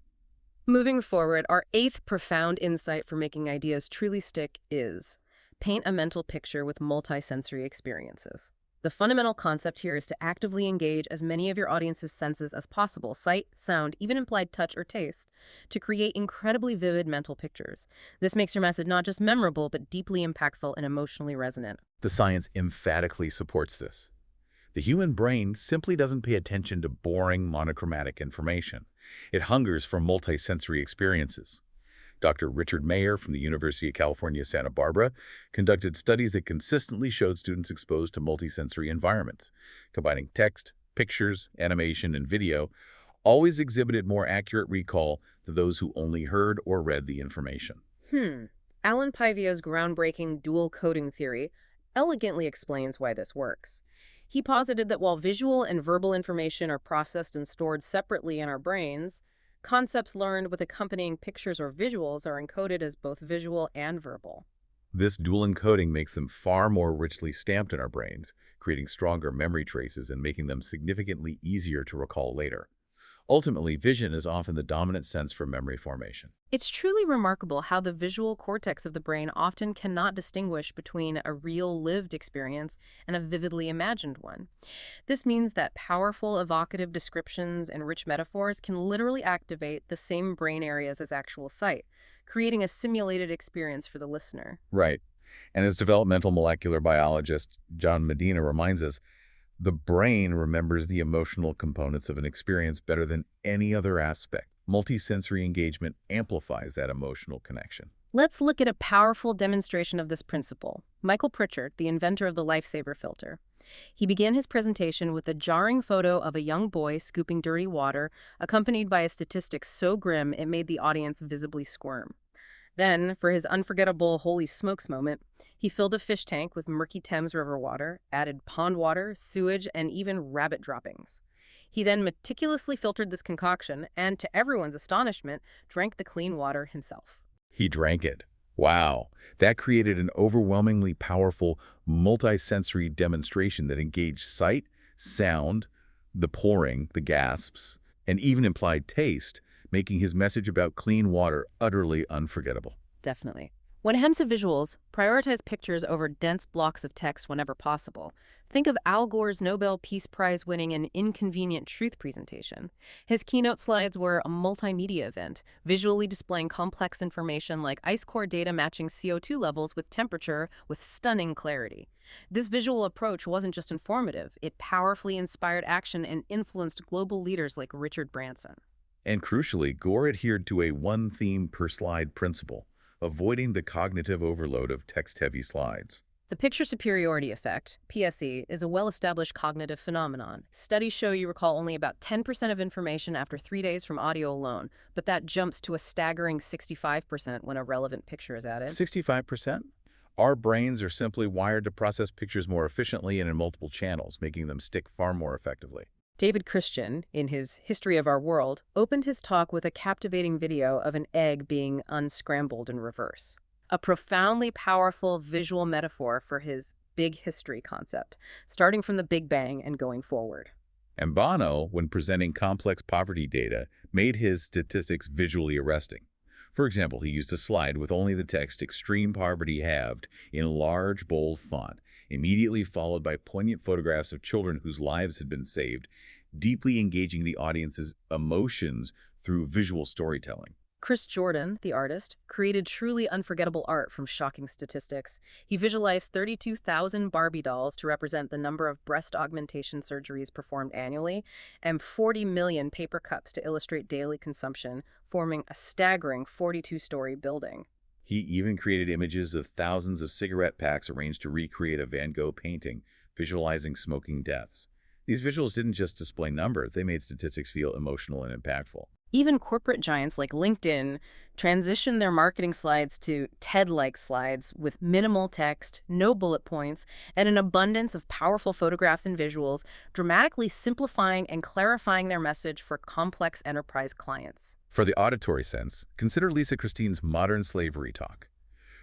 Moving forward, our 8th profound insight for making ideas truly stick is paint a mental picture with multisensory experiences. The fundamental concept here is to actively engage as many of your audience's senses as possible, sight, sound, even implied touch or taste, to create incredibly vivid mental pictures. This makes your message not just memorable, but deeply impactful and emotionally resonant. The science emphatically supports this. The human brain simply doesn't pay attention to boring, monochromatic information. It hungers for multisensory experiences. Dr. Richard Mayer from the University of California, Santa Barbara, conducted studies that consistently showed students exposed to multisensory environments, combining text, pictures, animation, and video, always exhibited more accurate recall than those who only heard or read the information. Alan Pivio's groundbreaking dual coding theory elegantly explains why this works. He posited that while visual and verbal information are processed and stored separately in our brains, concepts learned with accompanying pictures or visuals are encoded as both visual and verbal. This dual encoding makes them far more richly stamped in our brains, creating stronger memory traces and making them significantly easier to recall later. Ultimately, vision is often the dominant sense for memory formation. It's truly remarkable how the visual cortex of the brain often cannot distinguish between a real lived experience and a vividly imagined one. This means that powerful evocative descriptions and rich metaphors can literally activate the same brain areas as actual sight, creating a simulated experience for the listener. Right. And as developmental molecular biologist John Medina reminds us, the brain remembers the emotional components of an experience better than any other aspect. Multisensory engagement amplifies that emotional connection. Let's look at a powerful demonstration of this principle. Michael Pritchard, the inventor of the lifesaver filter. He began his presentation with a jarring photo of a young boy scooping dirty water, accompanied by a statistic so grim it made the audience visibly squirm. Then, for his unforgettable holy smokes moment, he filled a fish tank with murky Thames River water, added pond water, sewage, and even rabbit droppings. He then meticulously filtered this concoction and, to everyone's astonishment, drank the clean water himself. He drank it. Wow. That created an overwhelmingly powerful multisensory demonstration that engaged sight, sound, the pouring, the gasps, and even implied taste, making his message about clean water utterly unforgettable. Definitely. When it comes to visuals, prioritize pictures over dense blocks of text whenever possible. Think of Al Gore's Nobel Peace Prize winning An Inconvenient Truth presentation. His keynote slides were a multimedia event, visually displaying complex information like ice core data matching CO2 levels with temperature with stunning clarity. This visual approach wasn't just informative, it powerfully inspired action and influenced global leaders like Richard Branson. And crucially, Gore adhered to a one-theme-per-slide principle, avoiding the cognitive overload of text-heavy slides. The picture superiority effect, PSE, is a well-established cognitive phenomenon. Studies show you recall only about 10% of information after 3 days from audio alone, but that jumps to a staggering 65% when a relevant picture is added. 65%? Our brains are simply wired to process pictures more efficiently and in multiple channels, making them stick far more effectively. David Christian, in his History of Our World, opened his talk with a captivating video of an egg being unscrambled in reverse. A profoundly powerful visual metaphor for his big history concept, starting from the Big Bang and going forward. And Bono, when presenting complex poverty data, made his statistics visually arresting. For example, he used a slide with only the text "extreme poverty halved" in large, bold font, immediately followed by poignant photographs of children whose lives had been saved, deeply engaging the audience's emotions through visual storytelling. Chris Jordan, the artist, created truly unforgettable art from shocking statistics. He visualized 32,000 Barbie dolls to represent the number of breast augmentation surgeries performed annually, and 40 million paper cups to illustrate daily consumption, forming a staggering 42-story building. He even created images of thousands of cigarette packs arranged to recreate a Van Gogh painting, visualizing smoking deaths. These visuals didn't just display numbers, they made statistics feel emotional and impactful. Even corporate giants like LinkedIn transitioned their marketing slides to TED-like slides with minimal text, no bullet points, and an abundance of powerful photographs and visuals, dramatically simplifying and clarifying their message for complex enterprise clients. For the auditory sense, consider Lisa Christine's modern slavery talk.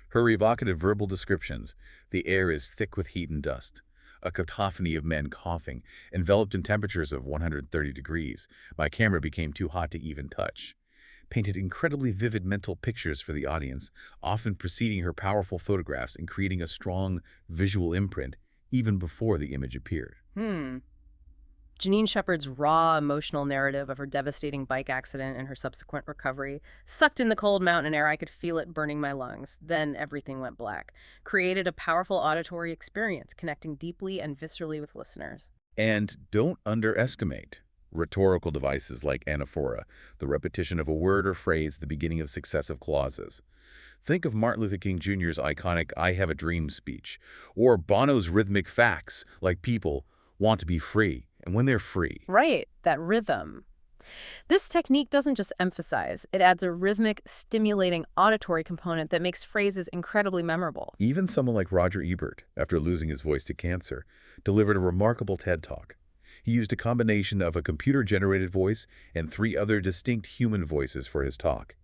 Her evocative verbal descriptions: the air is thick with heat and dust, a cacophony of men coughing, enveloped in temperatures of 130 degrees. My camera became too hot to even touch. Painted incredibly vivid mental pictures for the audience, often preceding her powerful photographs and creating a strong visual imprint even before the image appeared. Janine Shepherd's raw emotional narrative of her devastating bike accident and her subsequent recovery, sucked in the cold mountain air, I could feel it burning my lungs. Then everything went black. Created a powerful auditory experience, connecting deeply and viscerally with listeners. And don't underestimate rhetorical devices like anaphora, the repetition of a word or phrase at the beginning of successive clauses. Think of Martin Luther King Jr.'s iconic "I Have a Dream" speech, or Bono's rhythmic facts like "people want to be free, and when they're free." Right, that rhythm. This technique doesn't just emphasize, it adds a rhythmic, stimulating auditory component that makes phrases incredibly memorable. Even someone like Roger Ebert, after losing his voice to cancer, delivered a remarkable TED Talk. He used a combination of a computer-generated voice and 3 other distinct human voices for his talk.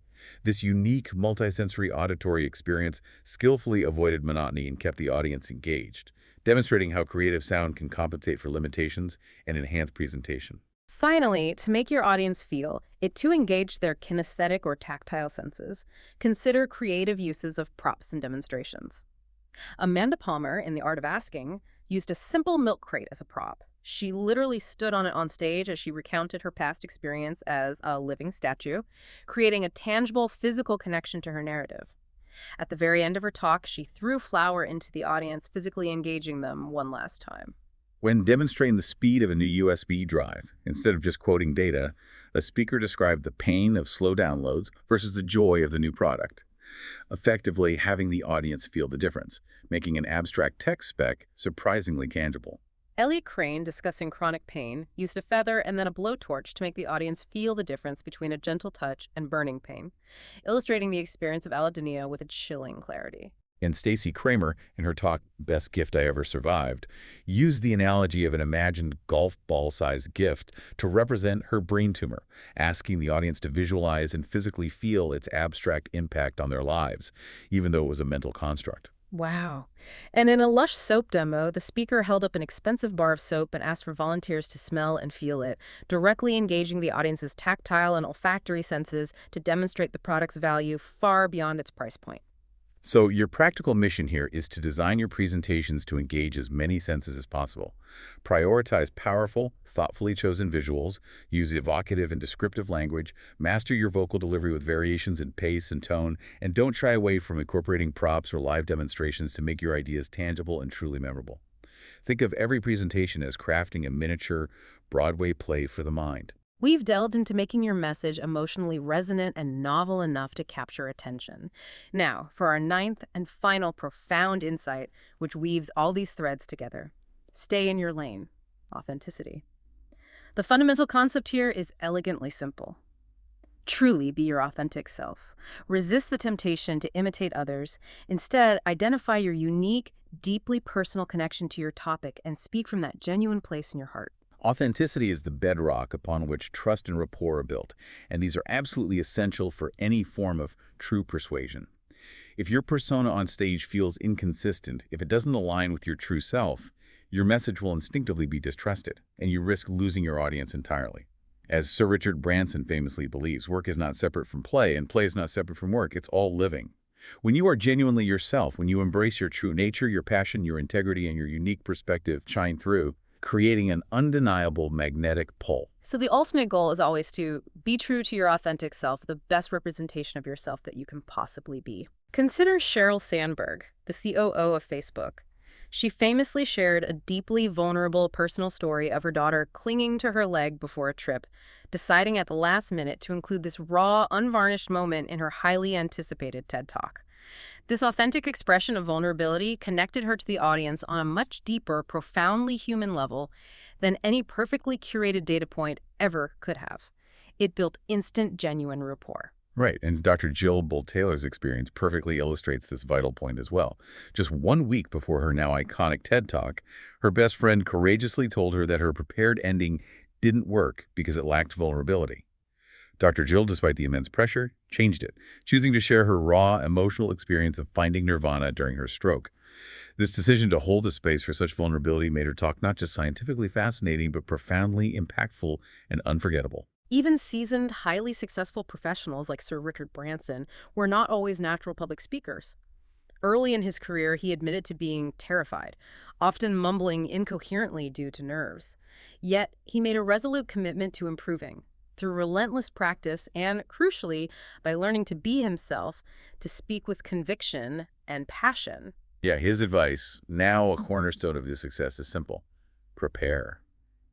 This unique multisensory auditory experience skillfully avoided monotony and kept the audience engaged, demonstrating how creative sound can compensate for limitations and enhance presentation. Finally, to make your audience feel it to engage their kinesthetic or tactile senses, consider creative uses of props and demonstrations. Amanda Palmer, in The Art of Asking, used a simple milk crate as a prop. She literally stood on it on stage as she recounted her past experience as a living statue, creating a tangible physical connection to her narrative. At the very end of her talk, she threw flour into the audience, physically engaging them one last time. When demonstrating the speed of a new USB drive, instead of just quoting data, a speaker described the pain of slow downloads versus the joy of the new product, effectively having the audience feel the difference, making an abstract text spec surprisingly tangible. Elliot Crane, discussing chronic pain, used a feather and then a blowtorch to make the audience feel the difference between a gentle touch and burning pain, illustrating the experience of allodynia with a chilling clarity. And Stacey Kramer, in her talk "Best Gift I Ever Survived," used the analogy of an imagined golf ball-sized gift to represent her brain tumor, asking the audience to visualize and physically feel its abstract impact on their lives, even though it was a mental construct. Wow. And in a Lush soap demo, the speaker held up an expensive bar of soap and asked for volunteers to smell and feel it, directly engaging the audience's tactile and olfactory senses to demonstrate the product's value far beyond its price point. So your practical mission here is to design your presentations to engage as many senses as possible. Prioritize powerful, thoughtfully chosen visuals, use evocative and descriptive language, master your vocal delivery with variations in pace and tone, and don't shy away from incorporating props or live demonstrations to make your ideas tangible and truly memorable. Think of every presentation as crafting a miniature Broadway play for the mind. We've delved into making your message emotionally resonant and novel enough to capture attention. Now, for our ninth and final profound insight, which weaves all these threads together. Stay in your lane. Authenticity. The fundamental concept here is elegantly simple. Truly be your authentic self. Resist the temptation to imitate others. Instead, identify your unique, deeply personal connection to your topic and speak from that genuine place in your heart. Authenticity is the bedrock upon which trust and rapport are built, and these are absolutely essential for any form of true persuasion. If your persona on stage feels inconsistent, if it doesn't align with your true self, your message will instinctively be distrusted, and you risk losing your audience entirely. As Sir Richard Branson famously believes, work is not separate from play, and play is not separate from work. It's all living. When you are genuinely yourself, when you embrace your true nature, your passion, your integrity, and your unique perspective shine through, creating an undeniable magnetic pull. So the ultimate goal is always to be true to your authentic self, the best representation of yourself that you can possibly be. Consider Sheryl Sandberg, the COO of Facebook. She famously shared a deeply vulnerable personal story of her daughter clinging to her leg before a trip, deciding at the last minute to include this raw, unvarnished moment in her highly anticipated TED Talk. This authentic expression of vulnerability connected her to the audience on a much deeper, profoundly human level than any perfectly curated data point ever could have. It built instant, genuine rapport. Right, and Dr. Jill Bolte-Taylor's experience perfectly illustrates this vital point as well. Just 1 week before her now iconic TED Talk, her best friend courageously told her that her prepared ending didn't work because it lacked vulnerability. Dr. Jill, despite the immense pressure, changed it, choosing to share her raw, emotional experience of finding nirvana during her stroke. This decision to hold a space for such vulnerability made her talk not just scientifically fascinating, but profoundly impactful and unforgettable. Even seasoned, highly successful professionals like Sir Richard Branson were not always natural public speakers. Early in his career, he admitted to being terrified, often mumbling incoherently due to nerves. Yet, he made a resolute commitment to improving, through relentless practice and, crucially, by learning to be himself, to speak with conviction and passion. Yeah, his advice, now a cornerstone of his success, is simple. Prepare,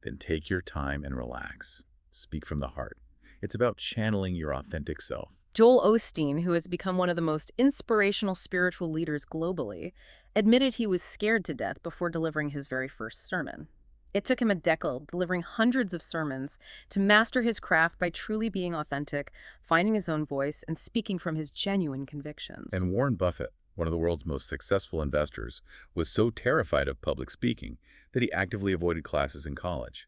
then take your time and relax. Speak from the heart. It's about channeling your authentic self. Joel Osteen, who has become one of the most inspirational spiritual leaders globally, admitted he was scared to death before delivering his very first sermon. It took him a decade, delivering hundreds of sermons, to master his craft by truly being authentic, finding his own voice, and speaking from his genuine convictions. And Warren Buffett, one of the world's most successful investors, was so terrified of public speaking that he actively avoided classes in college.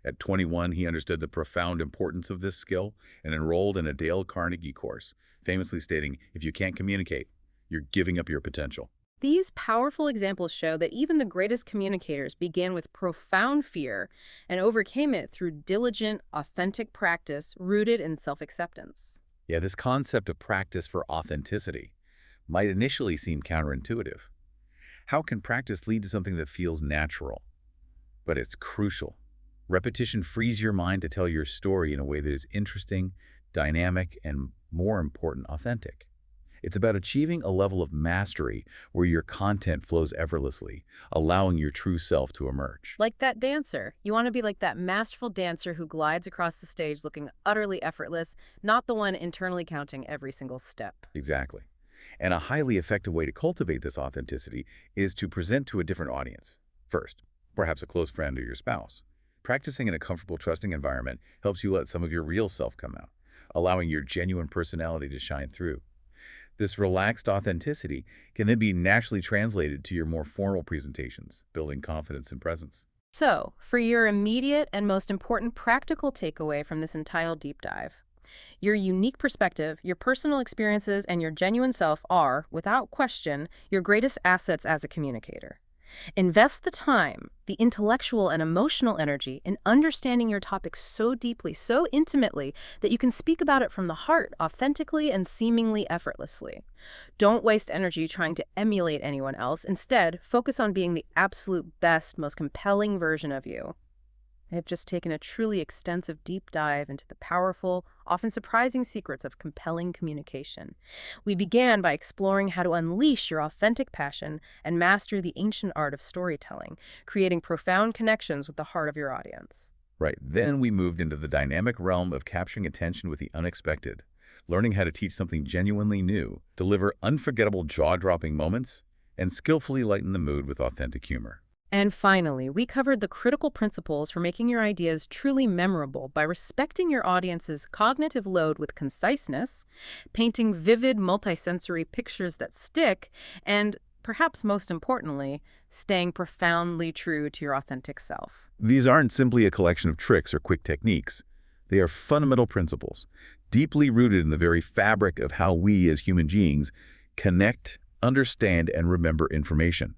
At 21, he understood the profound importance of this skill and enrolled in a Dale Carnegie course, famously stating, "If you can't communicate, you're giving up your potential." These powerful examples show that even the greatest communicators began with profound fear and overcame it through diligent, authentic practice rooted in self-acceptance. Yeah, this concept of practice for authenticity might initially seem counterintuitive. How can practice lead to something that feels natural? But it's crucial. Repetition frees your mind to tell your story in a way that is interesting, dynamic, and, more important, authentic. It's about achieving a level of mastery where your content flows effortlessly, allowing your true self to emerge. Like that dancer. You want to be like that masterful dancer who glides across the stage looking utterly effortless, not the one internally counting every single step. Exactly. And a highly effective way to cultivate this authenticity is to present to a different audience. First, perhaps a close friend or your spouse. Practicing in a comfortable, trusting environment helps you let some of your real self come out, allowing your genuine personality to shine through. This relaxed authenticity can then be naturally translated to your more formal presentations, building confidence and presence. So, for your immediate and most important practical takeaway from this entire deep dive, your unique perspective, your personal experiences, and your genuine self are, without question, your greatest assets as a communicator. Invest the time, the intellectual and emotional energy in understanding your topic so deeply, so intimately, that you can speak about it from the heart, authentically and seemingly effortlessly. Don't waste energy trying to emulate anyone else. Instead, focus on being the absolute best, most compelling version of you. I have just taken a truly extensive deep dive into the powerful, often surprising secrets of compelling communication. We began by exploring how to unleash your authentic passion and master the ancient art of storytelling, creating profound connections with the heart of your audience. Right. Then we moved into the dynamic realm of capturing attention with the unexpected, learning how to teach something genuinely new, deliver unforgettable jaw-dropping moments, and skillfully lighten the mood with authentic humor. And finally, we covered the critical principles for making your ideas truly memorable by respecting your audience's cognitive load with conciseness, painting vivid, multisensory pictures that stick, and, perhaps most importantly, staying profoundly true to your authentic self. These aren't simply a collection of tricks or quick techniques. They are fundamental principles, deeply rooted in the very fabric of how we as human beings connect, understand, and remember information.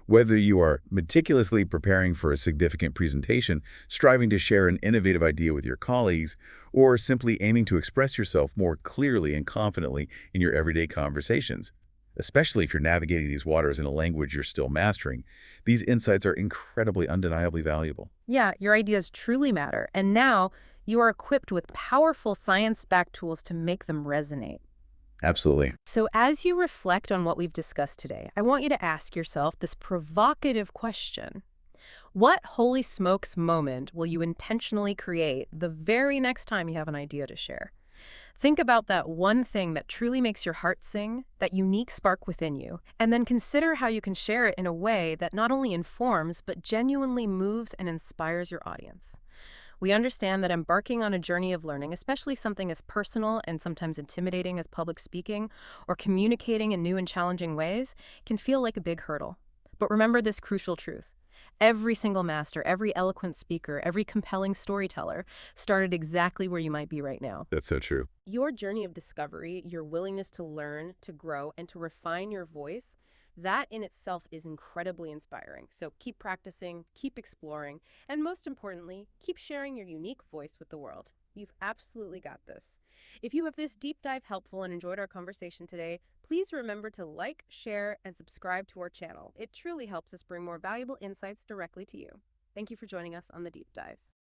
Whether you are meticulously preparing for a significant presentation, striving to share an innovative idea with your colleagues, or simply aiming to express yourself more clearly and confidently in your everyday conversations, especially if you're navigating these waters in a language you're still mastering, these insights are incredibly, undeniably valuable. Yeah, your ideas truly matter, and now you are equipped with powerful science-backed tools to make them resonate. Absolutely. So as you reflect on what we've discussed today, I want you to ask yourself this provocative question. What holy smokes moment will you intentionally create the very next time you have an idea to share? Think about that one thing that truly makes your heart sing, that unique spark within you, and then consider how you can share it in a way that not only informs, but genuinely moves and inspires your audience. We understand that embarking on a journey of learning, especially something as personal and sometimes intimidating as public speaking or communicating in new and challenging ways, can feel like a big hurdle. But remember this crucial truth. Every single master, every eloquent speaker, every compelling storyteller started exactly where you might be right now. That's so true. Your journey of discovery, your willingness to learn, to grow, and to refine your voice, that in itself is incredibly inspiring. So keep practicing, keep exploring, and most importantly, keep sharing your unique voice with the world. You've absolutely got this. If you have this deep dive helpful and enjoyed our conversation today, please remember to like, share, and subscribe to our channel. It truly helps us bring more valuable insights directly to you. Thank you for joining us on the deep dive.